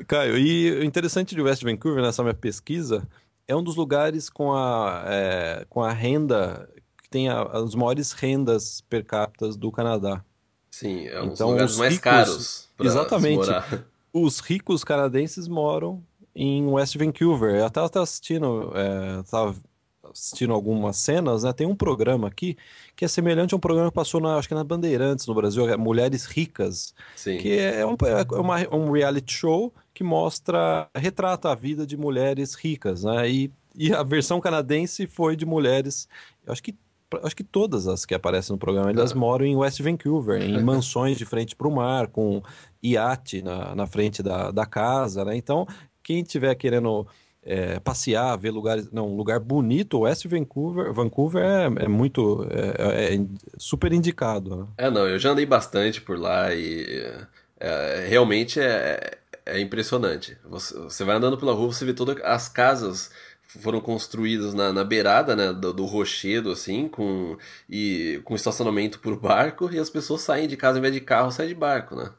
Caio, e o interessante de West Vancouver, nessa minha pesquisa, é um dos lugares com a renda, que tem as maiores rendas per capita do Canadá. Sim, é um dos Então, lugares os mais ricos, caros pra se exatamente, morar. os ricos canadenses moram em West Vancouver. Eu até tava assistindo algumas cenas, né? Tem um programa aqui que é semelhante a um programa que passou acho que na Bandeirantes no Brasil, Mulheres Ricas, Sim. que um reality show que retrata a vida de mulheres ricas, né? E a versão canadense foi de mulheres, eu acho que todas as que aparecem no programa, elas É. moram em West Vancouver, em mansões de frente para o mar, com iate na frente da casa, né? Então, quem tiver querendo passear, ver lugares, não, um lugar bonito, West Vancouver, Vancouver é muito, super indicado, né? Não, eu já andei bastante por lá e realmente é impressionante. Você vai andando pela rua, você vê todas as casas foram construídas na beirada, né, do rochedo, assim, com estacionamento por barco, e as pessoas saem de casa em vez de carro, saem de barco, né?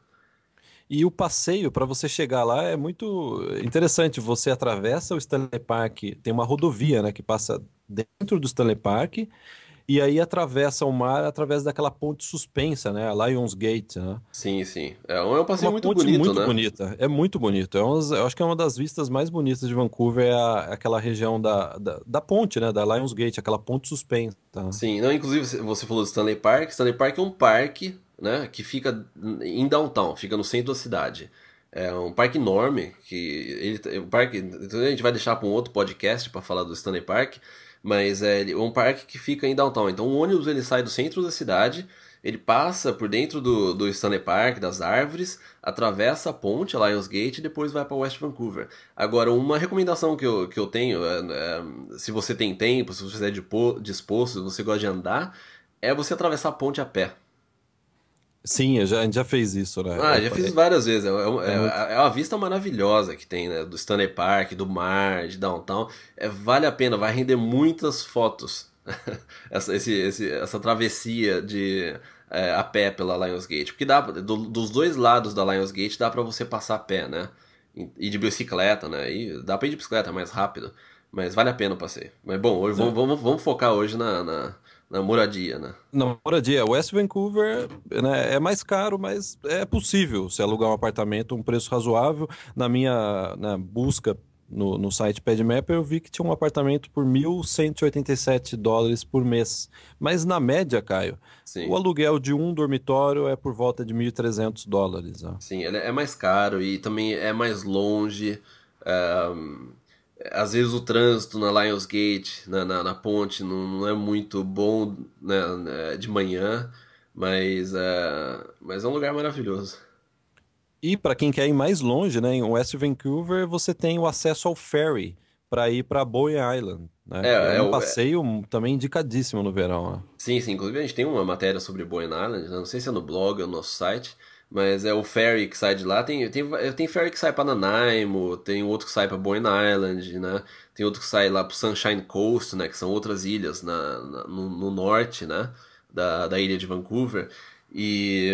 E o passeio para você chegar lá é muito interessante. Você atravessa o Stanley Park, tem uma rodovia, né, que passa dentro do Stanley Park e aí atravessa o mar através daquela ponte suspensa, né, a Lions Gate, né? Sim, sim. É um É uma passeio muito ponte bonito, muito né? bonita, é muito bonito. Eu acho que é uma das vistas mais bonitas de Vancouver, aquela região da ponte, né, da Lions Gate, aquela ponte suspensa, né? Sim, não, inclusive você falou do Stanley Park. Stanley Park é um parque, né, que fica em downtown, fica no centro da cidade. É um parque enorme que o parque, então a gente vai deixar para um outro podcast para falar do Stanley Park, mas é um parque que fica em downtown. Então o ônibus ele sai do centro da cidade, ele passa por dentro do Stanley Park, das árvores, atravessa a ponte, a Lions Gate, e depois vai para West Vancouver. Agora, uma recomendação que eu tenho, se você tem tempo, se você estiver disposto, se você gosta de andar, é você atravessar a ponte a pé. Sim, a gente já fez isso, né? Ah, já fiz várias vezes. É muito. É uma vista maravilhosa que tem, né? Do Stanley Park, do mar, de downtown. Vale a pena, vai render muitas fotos. Essa travessia a pé pela Lionsgate. Porque dá, dos dois lados da Lionsgate dá pra você passar a pé, né? E de bicicleta, né? E dá pra ir de bicicleta, é mais rápido. Mas vale a pena o passeio. Mas bom, hoje, Não, vamos focar hoje na moradia, né? na moradia, West Vancouver, né, é mais caro, mas é possível se alugar um apartamento, um preço razoável. Na minha, né, busca no site PadMap, eu vi que tinha um apartamento por 1.187 dólares por mês. Mas na média, Caio, o Sim. aluguel de um dormitório é por volta de 1.300 dólares. Ó. Sim, ele é mais caro e também é mais longe. ahn, Às vezes o trânsito na Lionsgate, na ponte, não é muito bom, né, de manhã, mas é um lugar maravilhoso. E para quem quer ir mais longe, né, em West Vancouver, você tem o acesso ao ferry para ir para Bowen Island, né, que é É, um passeio também indicadíssimo no verão. Ó. sim, sim. Inclusive a gente tem uma matéria sobre Bowen Island, né, não sei se é no blog ou no nosso site, mas é o ferry que sai de lá. Tem ferry que sai para Nanaimo, tem outro que sai para Bowen Island, né? Tem outro que sai lá pro Sunshine Coast, né? Que são outras ilhas no norte, né? Da ilha de Vancouver. E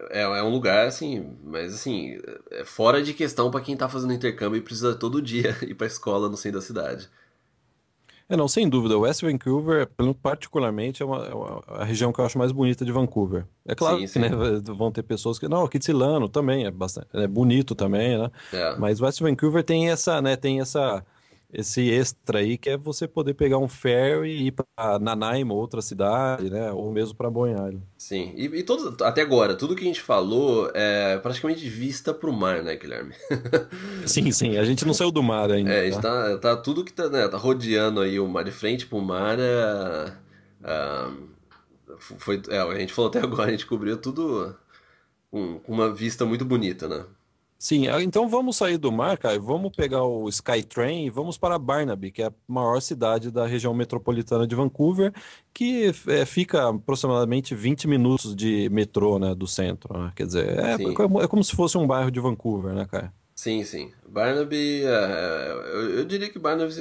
é um lugar assim, mas assim, é fora de questão para quem tá fazendo intercâmbio e precisa todo dia ir pra escola no centro da cidade. É, não, sem dúvida, West Vancouver, particularmente, a região que eu acho mais bonita de Vancouver. É claro Sim, que, né, sim. vão ter pessoas que, não, Kitsilano também é bastante, é bonito também, né? É. Mas West Vancouver tem essa, né, esse extra aí, que é você poder pegar um ferry e ir para Nanaimo, outra cidade, né, ou mesmo para Bowen Island. Sim, e até agora, tudo que a gente falou é praticamente vista pro mar, né, Guilherme? Sim, sim, a gente não saiu do mar ainda, É, a gente tá? tá tudo que tá, né, tá rodeando aí o mar de frente pro mar. É, a gente falou até agora, a gente cobriu tudo com uma vista muito bonita, né? Sim, então vamos sair do mar, Caio, vamos pegar o Skytrain e vamos para Barnaby, que é a maior cidade da região metropolitana de Vancouver, que fica aproximadamente 20 minutos de metrô, né, do centro, né? Quer dizer, Sim, é como se fosse um bairro de Vancouver, né, Caio? sim, sim. Barnaby, eu diria que Barnaby,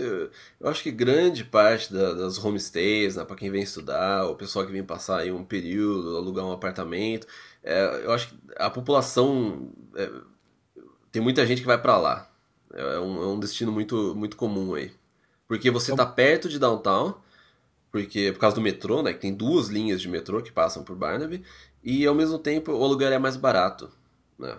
eu acho que grande parte das homestays, né, para quem vem estudar, o pessoal que vem passar aí um período, alugar um apartamento, eu acho que a população tem muita gente que vai pra lá. É um destino muito comum aí. Porque você tá perto de downtown, por causa do metrô, né? Que tem duas linhas de metrô que passam por Barnaby, e ao mesmo tempo o aluguel é mais barato, né?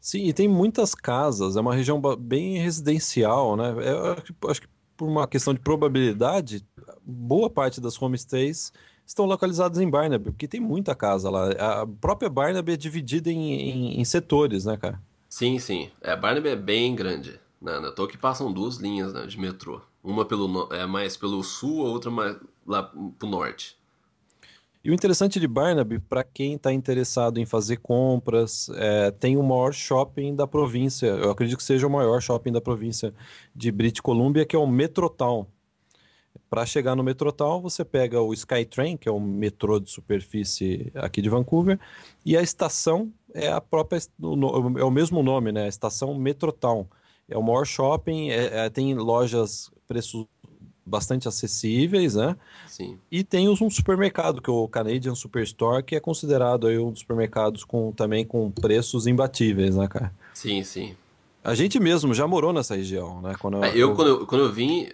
Sim, e tem muitas casas, é uma região bem residencial, né? Eu acho que por uma questão de probabilidade, boa parte das homestays estão localizadas em Barnaby, porque tem muita casa lá. A própria Barnaby é dividida em setores, né, cara? Sim, sim. Barnaby é bem grande, né? Na toa que passam duas linhas, né, de metrô. Uma mais pelo sul, a outra mais lá pro norte. E o interessante de Barnaby, para quem está interessado em fazer compras, tem o maior shopping da província. Eu acredito que seja o maior shopping da província de British Columbia, que é o Metrotown. Para chegar no Metrotown, você pega o Skytrain, que é o metrô de superfície aqui de Vancouver, e a estação é a própria, é o mesmo nome, né? A estação Metrotown. É o maior shopping, tem lojas, preços bastante acessíveis, né? Sim. E tem um supermercado, que é o Canadian Superstore, que é considerado aí um dos supermercados também com preços imbatíveis, né, cara? Sim, sim. A gente mesmo já morou nessa região, né? Quando Quando eu vim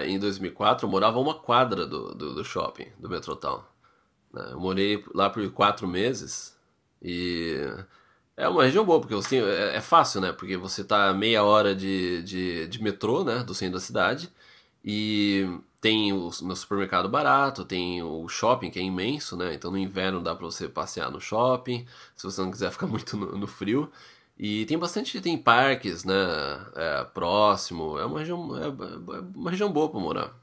em 2004, eu morava a uma quadra do shopping, do Metrotown, né? Eu morei lá por 4 meses e é uma região boa, porque é fácil, né? Porque você tá a meia hora de metrô, né? Do centro da cidade e tem o meu supermercado barato, tem o shopping que é imenso, né? Então no inverno dá pra você passear no shopping, se você não quiser ficar muito no frio. E tem parques, né? Próximo. É uma região boa pra morar.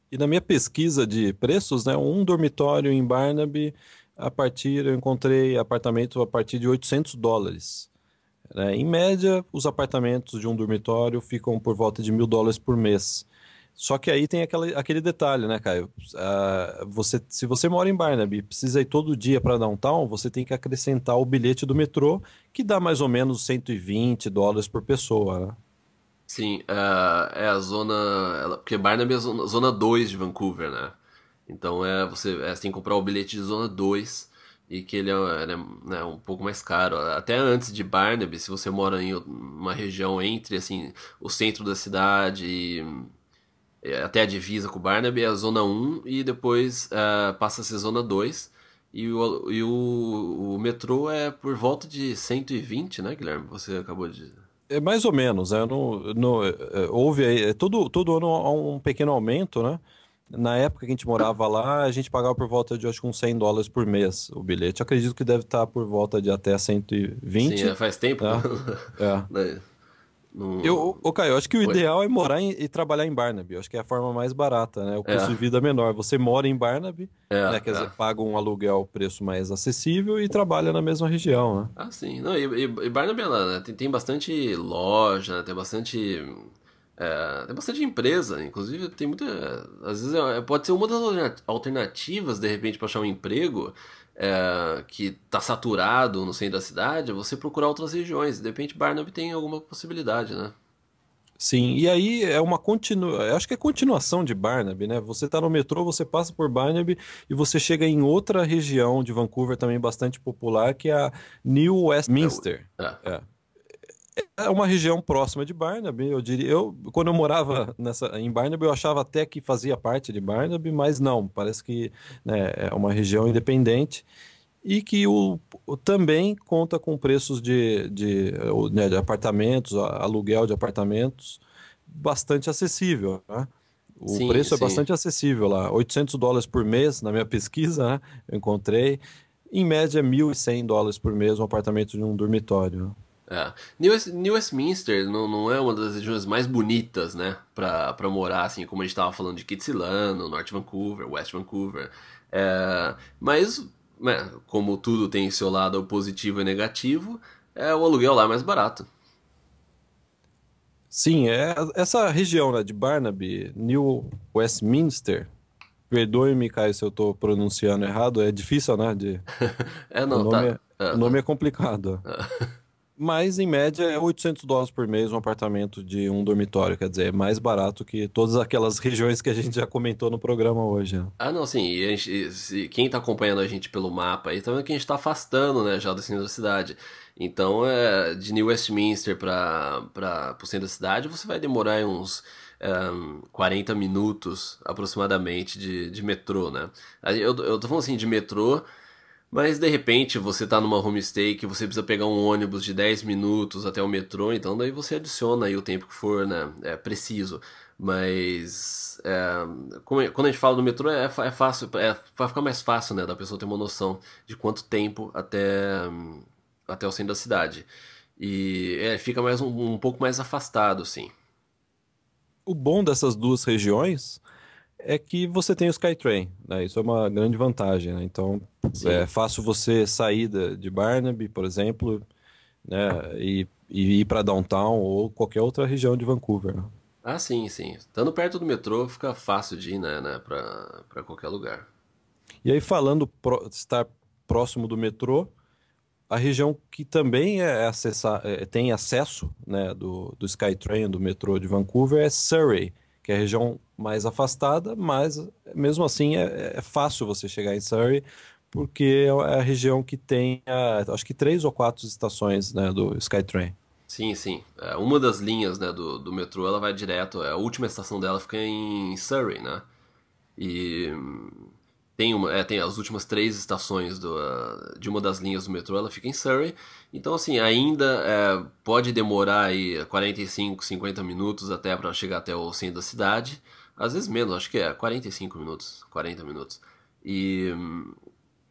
E na minha pesquisa de preços, né, um dormitório em Barnaby, eu encontrei apartamento a partir de 800 dólares. Né? Em média, os apartamentos de um dormitório ficam por volta de 1.000 dólares por mês. Só que aí tem aquele detalhe, né, Caio? Se você mora em Barnaby e precisa ir todo dia para downtown, você tem que acrescentar o bilhete do metrô, que dá mais ou menos 120 dólares por pessoa, né? Sim, é a zona. Porque Barnaby é a zona 2 de Vancouver, né? Então você tem que comprar o bilhete de zona 2 e que ele é, né, um pouco mais caro. Até antes de Barnaby, se você mora em uma região entre assim, o centro da cidade até a divisa com o Barnaby é a zona um e depois passa a ser zona 2. E o metrô é por volta de 120, né, Guilherme? Você acabou de. É mais ou menos, né? Houve aí, todo ano há um pequeno aumento, né? Na época que a gente morava lá, a gente pagava por volta de acho que uns $100 por mês o bilhete. Acredito que deve estar por volta de até Sim, 120, faz tempo que eu tá? É. né, não. Caio, eu acho que o Oi? ideal é morar e trabalhar em Barnaby. Eu acho que é a forma mais barata, né? O custo de É, vida é menor. Você mora em Barnaby, é, né? Quer dizer, é. paga um aluguel preço mais acessível e trabalha na mesma região, né? Ah, sim. Não, e Barnaby, ela, né, tem bastante loja, né, tem bastante empresa. Inclusive, tem muita. Às vezes pode ser uma das alternativas, de repente, para achar um emprego que tá saturado no centro da cidade, é você procurar outras regiões. De repente, Barnaby tem alguma possibilidade, né? Sim, e aí é uma acho que é continuação de Barnaby, né? Você tá no metrô, você passa por Barnaby e você chega em outra região de Vancouver também bastante popular, que é a New É, Westminster. é. É. É uma região próxima de Barnaby, eu diria. Quando eu morava em Barnaby, eu achava até que fazia parte de Barnaby, mas não, parece que, né, é uma região independente e que também conta com preços né, de apartamentos, aluguel de apartamentos, bastante acessível, né? O Sim, preço é sim. bastante acessível lá, $800 por mês, na minha pesquisa, né? Eu encontrei. Em média, $1.100 por mês um apartamento de um dormitório. É. New Westminster não é uma das regiões mais bonitas, né? Pra morar, assim, como a gente tava falando de Kitsilano, North Vancouver, West Vancouver. Mas, né, como tudo tem seu lado positivo e negativo, o aluguel lá é mais barato. Sim, essa região, né, de Barnaby, New Westminster. Perdoe-me, Caio, se eu estou pronunciando errado. É difícil, né? O Não, tá. o nome é complicado. Mas, em média, é $800 por mês um apartamento de um dormitório. Quer dizer, é mais barato que todas aquelas regiões que a gente já comentou no programa hoje, né? Não, sim, quem tá acompanhando a gente pelo mapa aí tá vendo que a gente tá afastando, né, já do centro da cidade. Então, de New Westminster pro centro da cidade, você vai demorar aí uns 40 minutos aproximadamente de metrô, né? Aí eu tô falando assim de metrô, mas de repente você tá numa homestay que você precisa pegar um ônibus de 10 minutos até o metrô, então daí você adiciona aí o tempo que for, né, preciso. Mas quando a gente fala do metrô é fácil, vai ficar mais fácil, né, da pessoa ter uma noção de quanto tempo até o centro da cidade. E fica mais um pouco mais afastado, sim. O bom dessas duas regiões é que você tem o Skytrain, né? Isso é uma grande vantagem, né? Então, Sim. é fácil você sair de Barnaby, por exemplo, né? E ir para downtown ou qualquer outra região de Vancouver, né? Ah, sim, sim. Estando perto do metrô fica fácil de ir, né, pra qualquer lugar. E aí, falando estar próximo do metrô, a região que também tem acesso, né, do Skytrain, do metrô de Vancouver, é Surrey, que é a região mais afastada, mas mesmo assim é fácil você chegar em Surrey, porque é a região que tem, acho que 3 ou 4 estações, né, do Skytrain. Sim, sim. Uma das linhas, né, do metrô, ela vai direto. A última estação dela fica em Surrey, né? E tem as últimas três estações de uma das linhas do metrô, ela fica em Surrey. Então, assim, ainda pode demorar aí 45, 50 minutos até para chegar até o centro da cidade. Às vezes menos, acho que 45 minutos, 40 minutos. E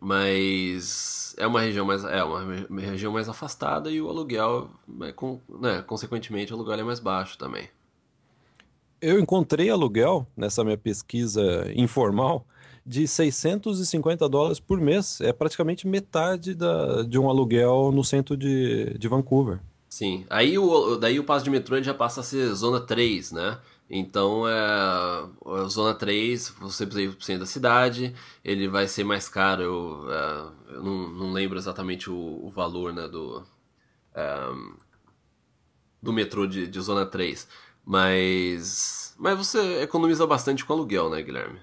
mas é uma região mais afastada e o aluguel, né, consequentemente, o aluguel é mais baixo também. Eu encontrei aluguel nessa minha pesquisa informal de $650 por mês. É praticamente metade de um aluguel no centro de Vancouver. Sim, daí o passo de metrô ele já passa a ser zona 3, né? Então, a zona 3 você precisa ir pro centro da cidade, ele vai ser mais caro, eu não lembro exatamente o valor, né, do metrô de zona 3, mas você economiza bastante com aluguel, né, Guilherme?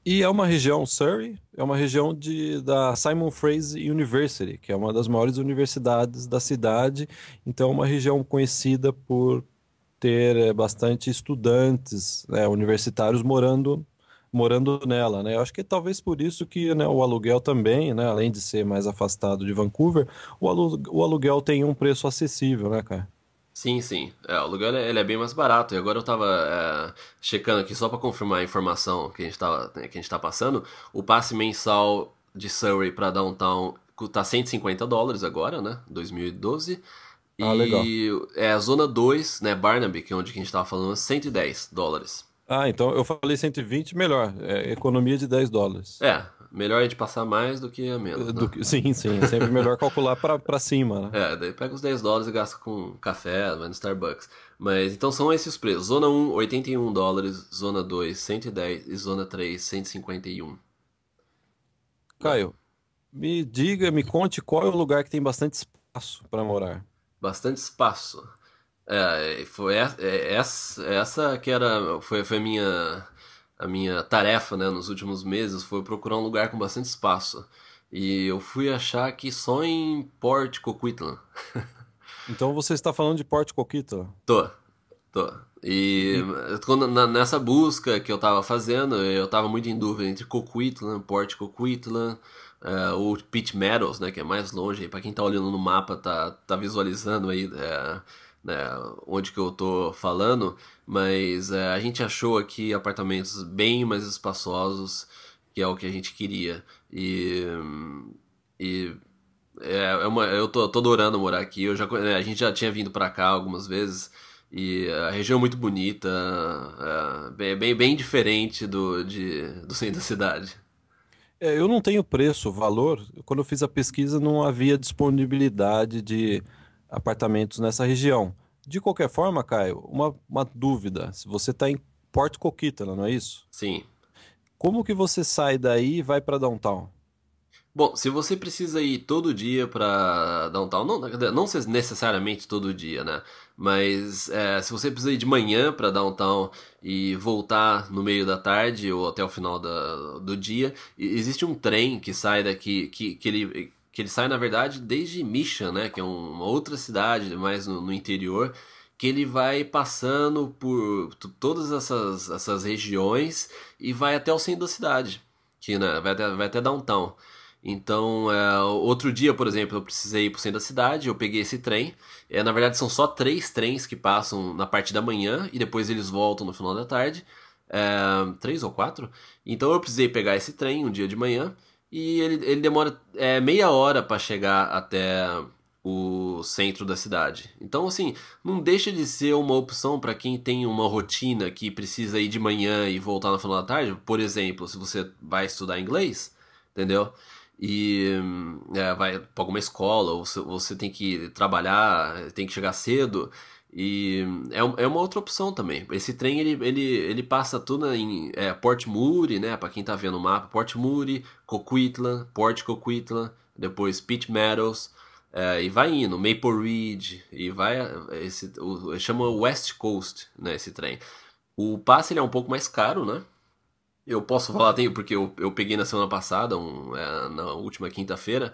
E é uma região, Surrey, é uma região da Simon Fraser University, que é uma das maiores universidades da cidade. Então, é uma região conhecida por ter bastante estudantes, né, universitários morando nela, né? Eu acho que talvez por isso que, né, o aluguel também, né, além de ser mais afastado de Vancouver, o aluguel tem um preço acessível, né, cara? Sim, sim. É, o aluguel ele é bem mais barato. E agora eu tava checando aqui só pra confirmar a informação que a gente tá passando. O passe mensal de Surrey pra Downtown tá US$ 150 agora, né? 2012. Ah, legal. É a zona 2, né? Barnaby, que é onde que a gente tava falando, US$ 110. Ah, então eu falei 120, melhor. É economia de US$ 10. É, melhor a gente passar mais do que a menos, né? Sim, sim. É sempre melhor calcular para cima, né? É, daí pega os US$ 10 e gasta com café, vai no Starbucks. Mas então são esses os preços. Zona um, US$ 81. Zona 2, 110. E zona 3, 151. Né? Caio, me conte qual é o lugar que tem bastante espaço para morar. Bastante espaço. Essa que foi a minha tarefa, né, nos últimos meses, foi procurar um lugar com bastante espaço. E eu fui achar que só em Port Coquitlam. Então você está falando de Port Coquitlam. Tô, tô. E E, nessa busca que eu tava fazendo, eu tava muito em dúvida entre Coquitlam, Port Coquitlam, ou Pitt Meadows, né, que é mais longe. E pra quem tá olhando no mapa, tá visualizando aí, né, onde que eu tô falando. Mas a gente achou aqui apartamentos bem mais espaçosos, que é o que a gente queria. E eu tô adorando morar aqui. A gente já tinha vindo pra cá algumas vezes e a região é muito bonita, bem diferente do centro da cidade. eu não tenho preço, valor. Quando eu fiz a pesquisa, não havia disponibilidade de apartamentos nessa região. De qualquer forma, Caio, uma dúvida. Se você está em Port Coquitlam, não é isso? Sim. Como que você sai daí e vai para downtown? Bom, se você precisa ir todo dia pra downtown, não necessariamente todo dia, né? Mas se você precisa ir de manhã pra downtown e voltar no meio da tarde ou até o final do dia, existe um trem que sai daqui, que ele sai, na verdade, desde Mission, né? Que é uma outra cidade, mais no interior, que ele vai passando por todas essas regiões e vai até o centro da cidade, que, né, vai até downtown. Então, outro dia, por exemplo, eu precisei ir pro centro da cidade, eu peguei esse trem. Na verdade, são só três trens que passam na parte da manhã e depois eles voltam no final da tarde. Três ou quatro. Então, eu precisei pegar esse trem um dia de manhã e ele demora meia hora para chegar até o centro da cidade. Então, assim, não deixa de ser uma opção para quem tem uma rotina que precisa ir de manhã e voltar no final da tarde. Por exemplo, se você vai estudar inglês, entendeu? E vai para alguma escola, ou você tem que trabalhar, tem que chegar cedo. E é uma outra opção também. Esse trem ele passa tudo em Port Moody, né? Para quem tá vendo o mapa, Port Moody, Coquitlam, Port Coquitlam, depois Pitt Meadows, e vai indo, Maple Ridge, e vai. Chama West Coast, né? Esse trem. O passe ele é um pouco mais caro, né? Eu posso falar, porque eu peguei na semana passada, na última quinta-feira,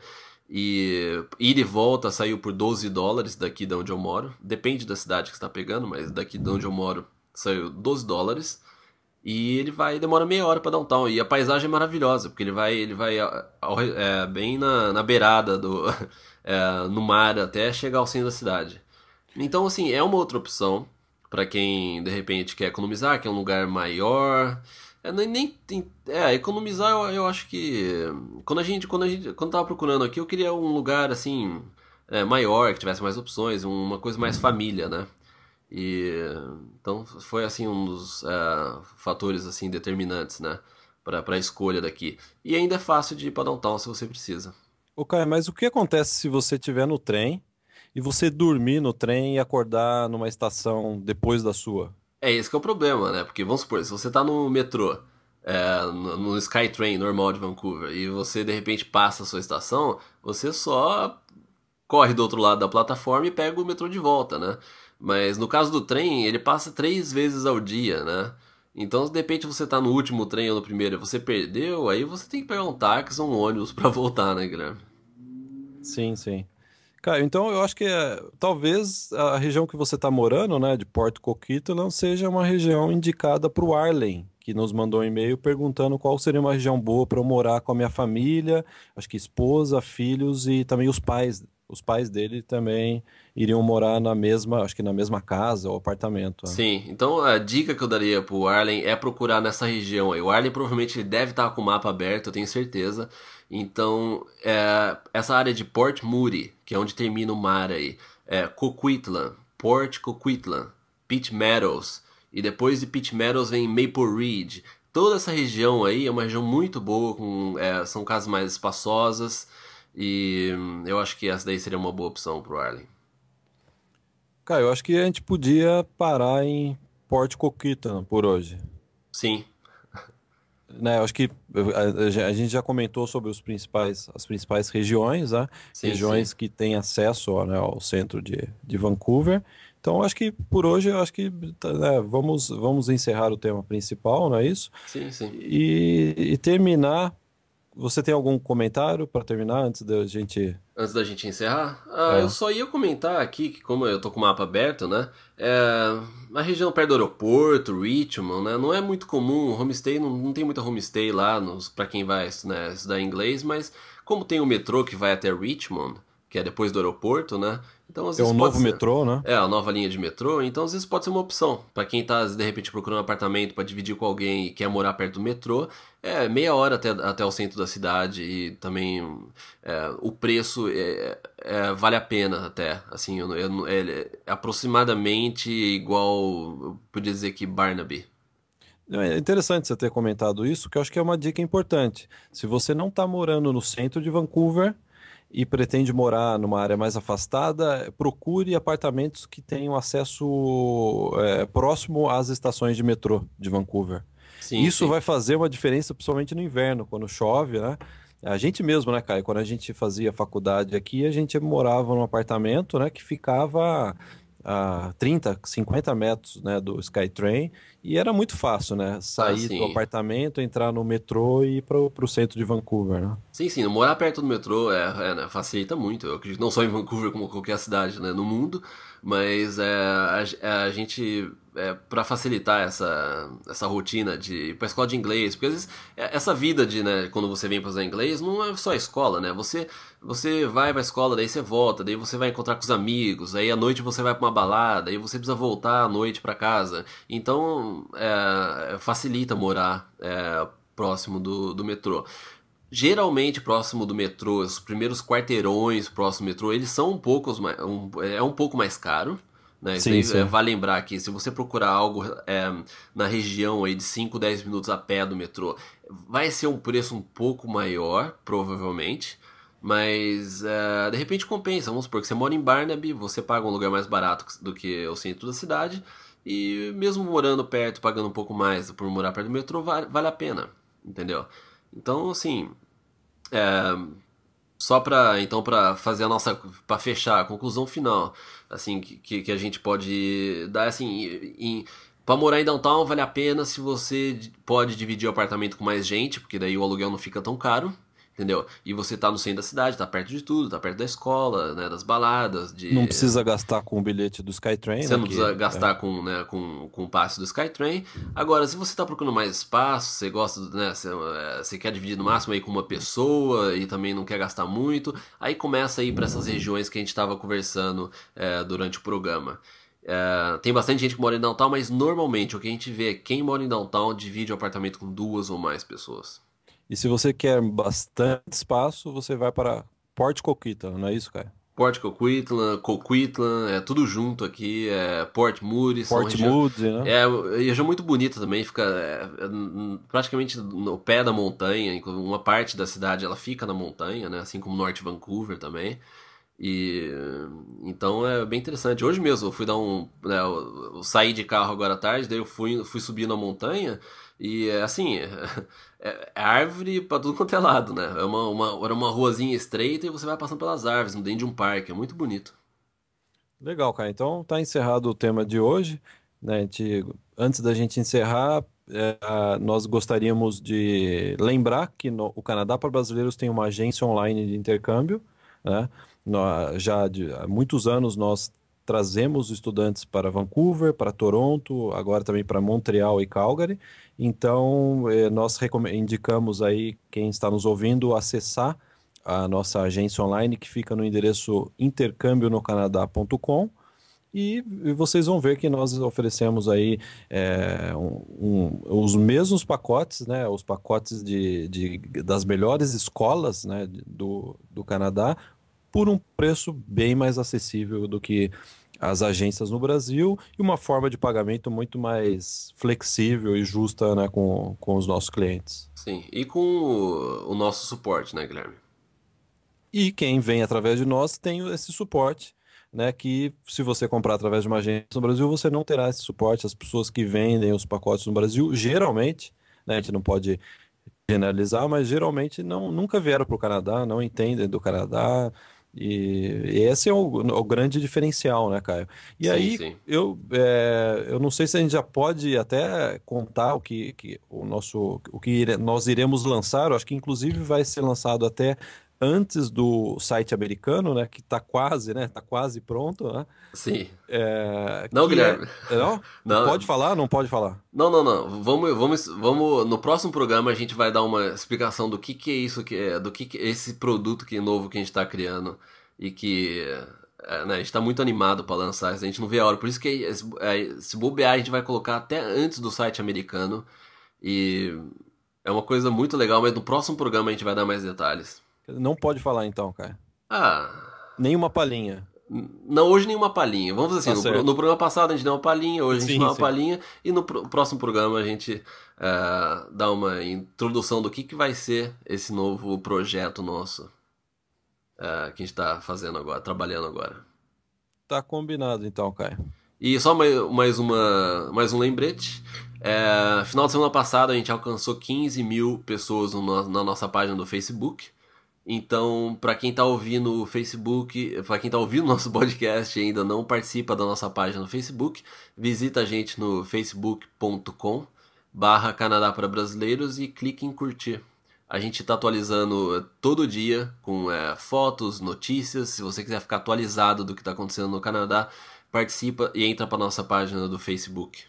e ida e volta saiu por US$ 12 daqui de onde eu moro. Depende da cidade que você está pegando, mas daqui de onde eu moro saiu US$ 12. E ele demora meia hora para downtown. E a paisagem é maravilhosa, porque ele vai bem na beirada no mar até chegar ao centro da cidade. Então, assim, é uma outra opção para quem de repente quer economizar, quer um lugar maior. Economizar eu acho que quando tava procurando aqui, eu queria um lugar assim maior, que tivesse mais opções, uma coisa mais família, né? E então foi assim um dos fatores assim determinantes, né, para a escolha daqui. E ainda é fácil de ir para downtown se você precisa. Ô, Caio, mas o que acontece se você estiver no trem e você dormir no trem e acordar numa estação depois da sua? É esse que é o problema, né? Porque vamos supor, se você tá no metrô, no Skytrain normal de Vancouver, e você de repente passa a sua estação, você só corre do outro lado da plataforma e pega o metrô de volta, né? Mas no caso do trem, ele passa três vezes ao dia, né? Então, se de repente você tá no último trem ou no primeiro e você perdeu, aí você tem que pegar um táxi ou um ônibus pra voltar, né, Guilherme? Sim, sim. Cara, então eu acho que talvez a região que você está morando, né, de Port Coquitlam, seja uma região indicada para o Arlen, que nos mandou um e-mail perguntando qual seria uma região boa para eu morar com a minha família, acho que esposa, filhos e também os pais. Os pais dele também iriam morar na mesma, acho que na mesma casa ou apartamento, né? Sim, então a dica que eu daria pro Arlen é procurar nessa região aí. O Arlen provavelmente ele deve estar com o mapa aberto, eu tenho certeza. Então, essa área de Port Moody, que é onde termina o mar aí, Coquitlam, Port Coquitlam, Pitt Meadows, e depois de Pitt Meadows vem Maple Ridge. Toda essa região aí é uma região muito boa, são casas mais espaçosas, e eu acho que essa daí seria uma boa opção pro Arlen. Cara, eu acho que a gente podia parar em Port Coquitlam por hoje. Sim, Né, eu acho que a gente já comentou sobre as principais regiões, né? sim, sim. Regiões que têm acesso, ó, né, ao centro de Vancouver. Então, eu acho que por hoje, eu acho que tá, né, vamos encerrar o tema principal, não é isso? Sim, sim. E terminar. Você tem algum comentário para terminar antes da gente. Antes da gente encerrar, eu É, só ia comentar aqui que, como eu tô com o mapa aberto, né? Na região perto do aeroporto, Richmond, né? Não é muito comum, homestay, não tem muita homestay lá para quem vai, né, estudar inglês, mas como tem o metrô que vai até Richmond, que é depois do aeroporto, né? Então às tem vezes um pode novo ser. metrô, né? É, a nova linha de metrô, então às vezes pode ser uma opção. Pra quem tá, de repente, procurando um apartamento pra dividir com alguém e quer morar perto do metrô, meia hora até o centro da cidade e também o preço vale a pena até. Assim, é aproximadamente igual, eu podia dizer que Barnaby. É interessante você ter comentado isso, que eu acho que é uma dica importante. Se você não está morando no centro de Vancouver e pretende morar numa área mais afastada, procure apartamentos que tenham acesso próximo às estações de metrô de Vancouver. Sim, Isso sim. vai fazer uma diferença, principalmente no inverno, quando chove, né? A gente mesmo, né, Caio? Quando a gente fazia faculdade aqui, a gente morava num apartamento, né, que ficava a 30, 50 metros, né, do Skytrain. E era muito fácil, né? Ah, Sair do sim. apartamento, entrar no metrô e ir para o centro de Vancouver, né? Sim, sim, morar perto do metrô né, facilita muito. Eu acredito não só em Vancouver, como qualquer cidade, né, no mundo, mas a gente, para facilitar essa rotina de ir pra escola de inglês, porque às vezes essa vida de, né, quando você vem para usar inglês, não é só a escola, né? Você vai pra escola, daí você volta, daí você vai encontrar com os amigos, aí à noite você vai pra uma balada, aí você precisa voltar à noite pra casa. Então, facilita morar próximo do metrô. Geralmente próximo do metrô, os primeiros quarteirões próximo do metrô, eles são um pouco mais caro, né? Isso Sim, daí sim. vale lembrar que se você procurar algo na região aí de 5 10 minutos a pé do metrô, vai ser um preço um pouco maior, provavelmente, mas de repente compensa. Vamos supor que você mora em Barnaby, você paga um lugar mais barato do que o centro da cidade, e mesmo morando perto, pagando um pouco mais por morar perto do metrô, vale a pena, entendeu? Então, assim, só para fazer a nossa para fechar a conclusão final, assim que a gente pode dar assim, para morar em downtown vale a pena se você pode dividir o apartamento com mais gente, porque daí o aluguel não fica tão caro, entendeu? E você tá no centro da cidade, tá perto de tudo, tá perto da escola, né, das baladas, Não de precisa gastar com o bilhete do Skytrain, você né? não precisa Que gastar com, né, com o passe do Skytrain. Agora, se você está procurando mais espaço, você gosta, né, você quer dividir no máximo aí com uma pessoa e também não quer gastar muito, aí começa a ir para essas regiões que a gente estava conversando durante o programa. Tem bastante gente que mora em downtown, mas normalmente o que a gente vê é quem mora em downtown divide o apartamento com duas ou mais pessoas. e se você quer bastante espaço, você vai para Port Coquitlam, não é isso, cara? Port Coquitlam, é tudo junto aqui, Port Moody, são Port região, Mood, né? região muito bonita também, fica praticamente no pé da montanha, uma parte da cidade ela fica na montanha, né, assim como Norte Vancouver também, e então é bem interessante. Hoje mesmo eu fui dar né, eu saí de carro agora à tarde, daí eu fui subir na montanha e assim, é árvore pra tudo quanto é lado, né? Era uma ruazinha estreita e você vai passando pelas árvores, dentro de um parque, é muito bonito. Legal, cara. Então tá encerrado o tema de hoje, né? Antes da gente encerrar, nós gostaríamos de lembrar que o Canadá para Brasileiros tem uma agência online de intercâmbio, né? Há muitos anos nós trazemos estudantes para Vancouver, para Toronto, agora também para Montreal e Calgary. Então, nós indicamos aí quem está nos ouvindo acessar a nossa agência online que fica no endereço intercambionocanadá.com. E vocês vão ver que nós oferecemos aí os mesmos pacotes, né? Os pacotes das melhores escolas, né? Do Canadá, por um preço bem mais acessível do que as agências no Brasil e uma forma de pagamento muito mais flexível e justa, né? Com os nossos clientes. Sim, e com o nosso suporte, né, Guilherme? E quem vem através de nós tem esse suporte, né? Que se você comprar através de uma agência no Brasil, você não terá esse suporte. As pessoas que vendem os pacotes no Brasil, geralmente, né? A gente não pode generalizar, mas geralmente nunca vieram para o Canadá, não entendem do Canadá. E esse é o grande diferencial, né, Caio? E Sim, aí sim. eu não sei se a gente já pode até contar o que nós iremos lançar. Eu acho que inclusive vai ser lançado até antes do site americano, né? Que está quase, né? Tá quase pronto, né? Sim. Não, Que é, Guilherme. não? Pode Não, falar? Não pode falar? não. Vamos. No próximo programa a gente vai dar uma explicação do que é isso do que é esse produto que é novo que a gente está criando e que né, a gente está muito animado para lançar. A gente não vê a hora. Por isso que se bobear a gente vai colocar até antes do site americano e é uma coisa muito legal. Mas no próximo programa a gente vai dar mais detalhes. Não pode falar então, Caio. Ah. Nenhuma palhinha. Não, hoje nenhuma palhinha. Vamos fazer Tá assim, no certo. programa passado a gente deu uma palhinha, hoje a gente dá Sim, uma sim. palhinha, e no próximo programa a gente dá uma introdução do que vai ser esse novo projeto nosso que a gente está fazendo agora, trabalhando agora. Tá combinado então, Caio. E só mais um lembrete. Final de semana passada a gente alcançou 15 mil pessoas na nossa página do Facebook. Então, para quem tá ouvindo o Facebook, para quem tá ouvindo nosso podcast e ainda não participa da nossa página no Facebook, visita a gente no facebook.com/Canadá para Brasileiros e clique em curtir. A gente está atualizando todo dia com fotos, notícias. Se você quiser ficar atualizado do que está acontecendo no Canadá, participa e entra para nossa página do Facebook.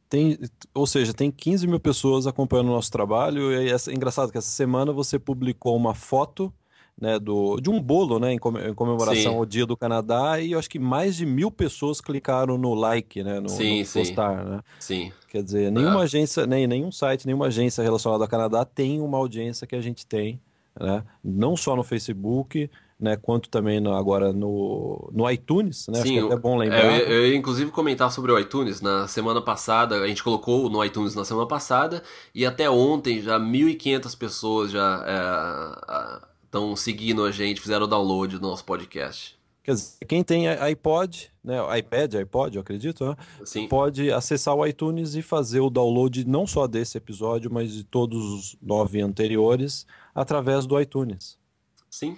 Tem, ou seja, tem 15 mil pessoas acompanhando o nosso trabalho. E é engraçado que essa semana você publicou uma foto, né, de um bolo, né, em comemoração Sim, ao Dia do Canadá, e eu acho que mais de 1.000 pessoas clicaram no like, né, no sim, sim, postar, né? sim. Quer dizer, nenhuma É, agência, nem nenhum site, nenhuma agência relacionada ao Canadá tem uma audiência que a gente tem, né? Não só no Facebook, né, quanto também agora no iTunes, né? Acho sim, que é até bom eu, lembrar, ia, né? eu ia inclusive comentar sobre o iTunes. Na semana passada, a gente colocou no iTunes na semana passada, e até ontem já 1.500 pessoas já estão seguindo a gente, fizeram o download do nosso podcast. Quer dizer, quem tem iPod, né, iPod, eu acredito, né, Sim, pode acessar o iTunes e fazer o download não só desse episódio, mas de todos os 9 anteriores através do iTunes. sim.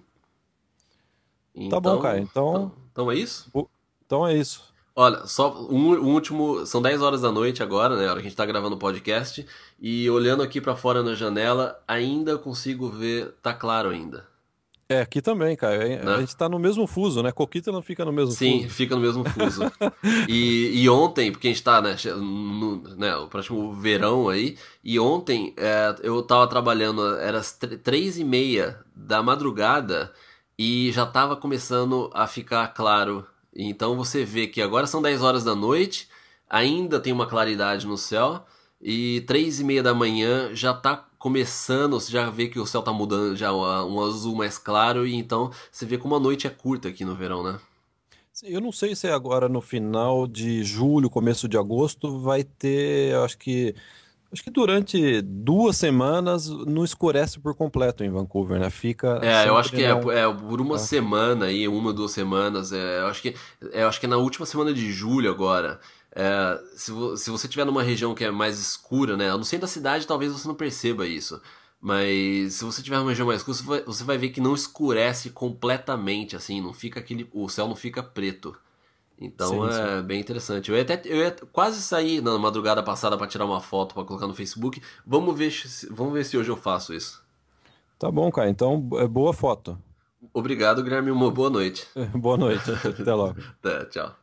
Tá bom, cara. Então, então é isso? O- então é isso. Olha, só um último. São 10 horas da noite agora, né? A hora que a gente tá gravando o podcast. E olhando aqui pra fora na janela, ainda consigo ver. Tá claro ainda, É, aqui também, cara. A né? gente tá no mesmo fuso, né? Coquita não fica no mesmo Sim, fuso. fica no mesmo fuso. E ontem, porque a gente tá, né, o próximo verão aí, e ontem eu tava trabalhando, era as 3:30 da madrugada e já tava começando a ficar claro. Então você vê que agora são 10 horas da noite, ainda tem uma claridade no céu, e 3:30 da manhã já tá começando, você já vê que o céu tá mudando, já um azul mais claro, e então você vê como a noite é curta aqui no verão, né? Eu não sei se é agora no final de julho, começo de agosto, vai ter, eu acho que durante 2 semanas não escurece por completo em Vancouver, né? Fica Eu acho sempre, que né? é por uma Ah, semana aí, 1, 2 semanas. Eu acho que é na última semana de julho agora. Se você tiver numa região que é mais escura, né? No centro da cidade, talvez você não perceba isso. Mas se você tiver numa região mais escura, você vai ver que não escurece completamente, assim, não fica o céu não fica preto. Então Sim, sim. é bem interessante. Eu ia quase sair na madrugada passada para tirar uma foto para colocar no Facebook. Vamos ver se hoje eu faço isso. Tá bom, cara. Então, boa foto. Obrigado, Guilherme. Uma boa noite. Boa noite. Até logo. Até, tchau.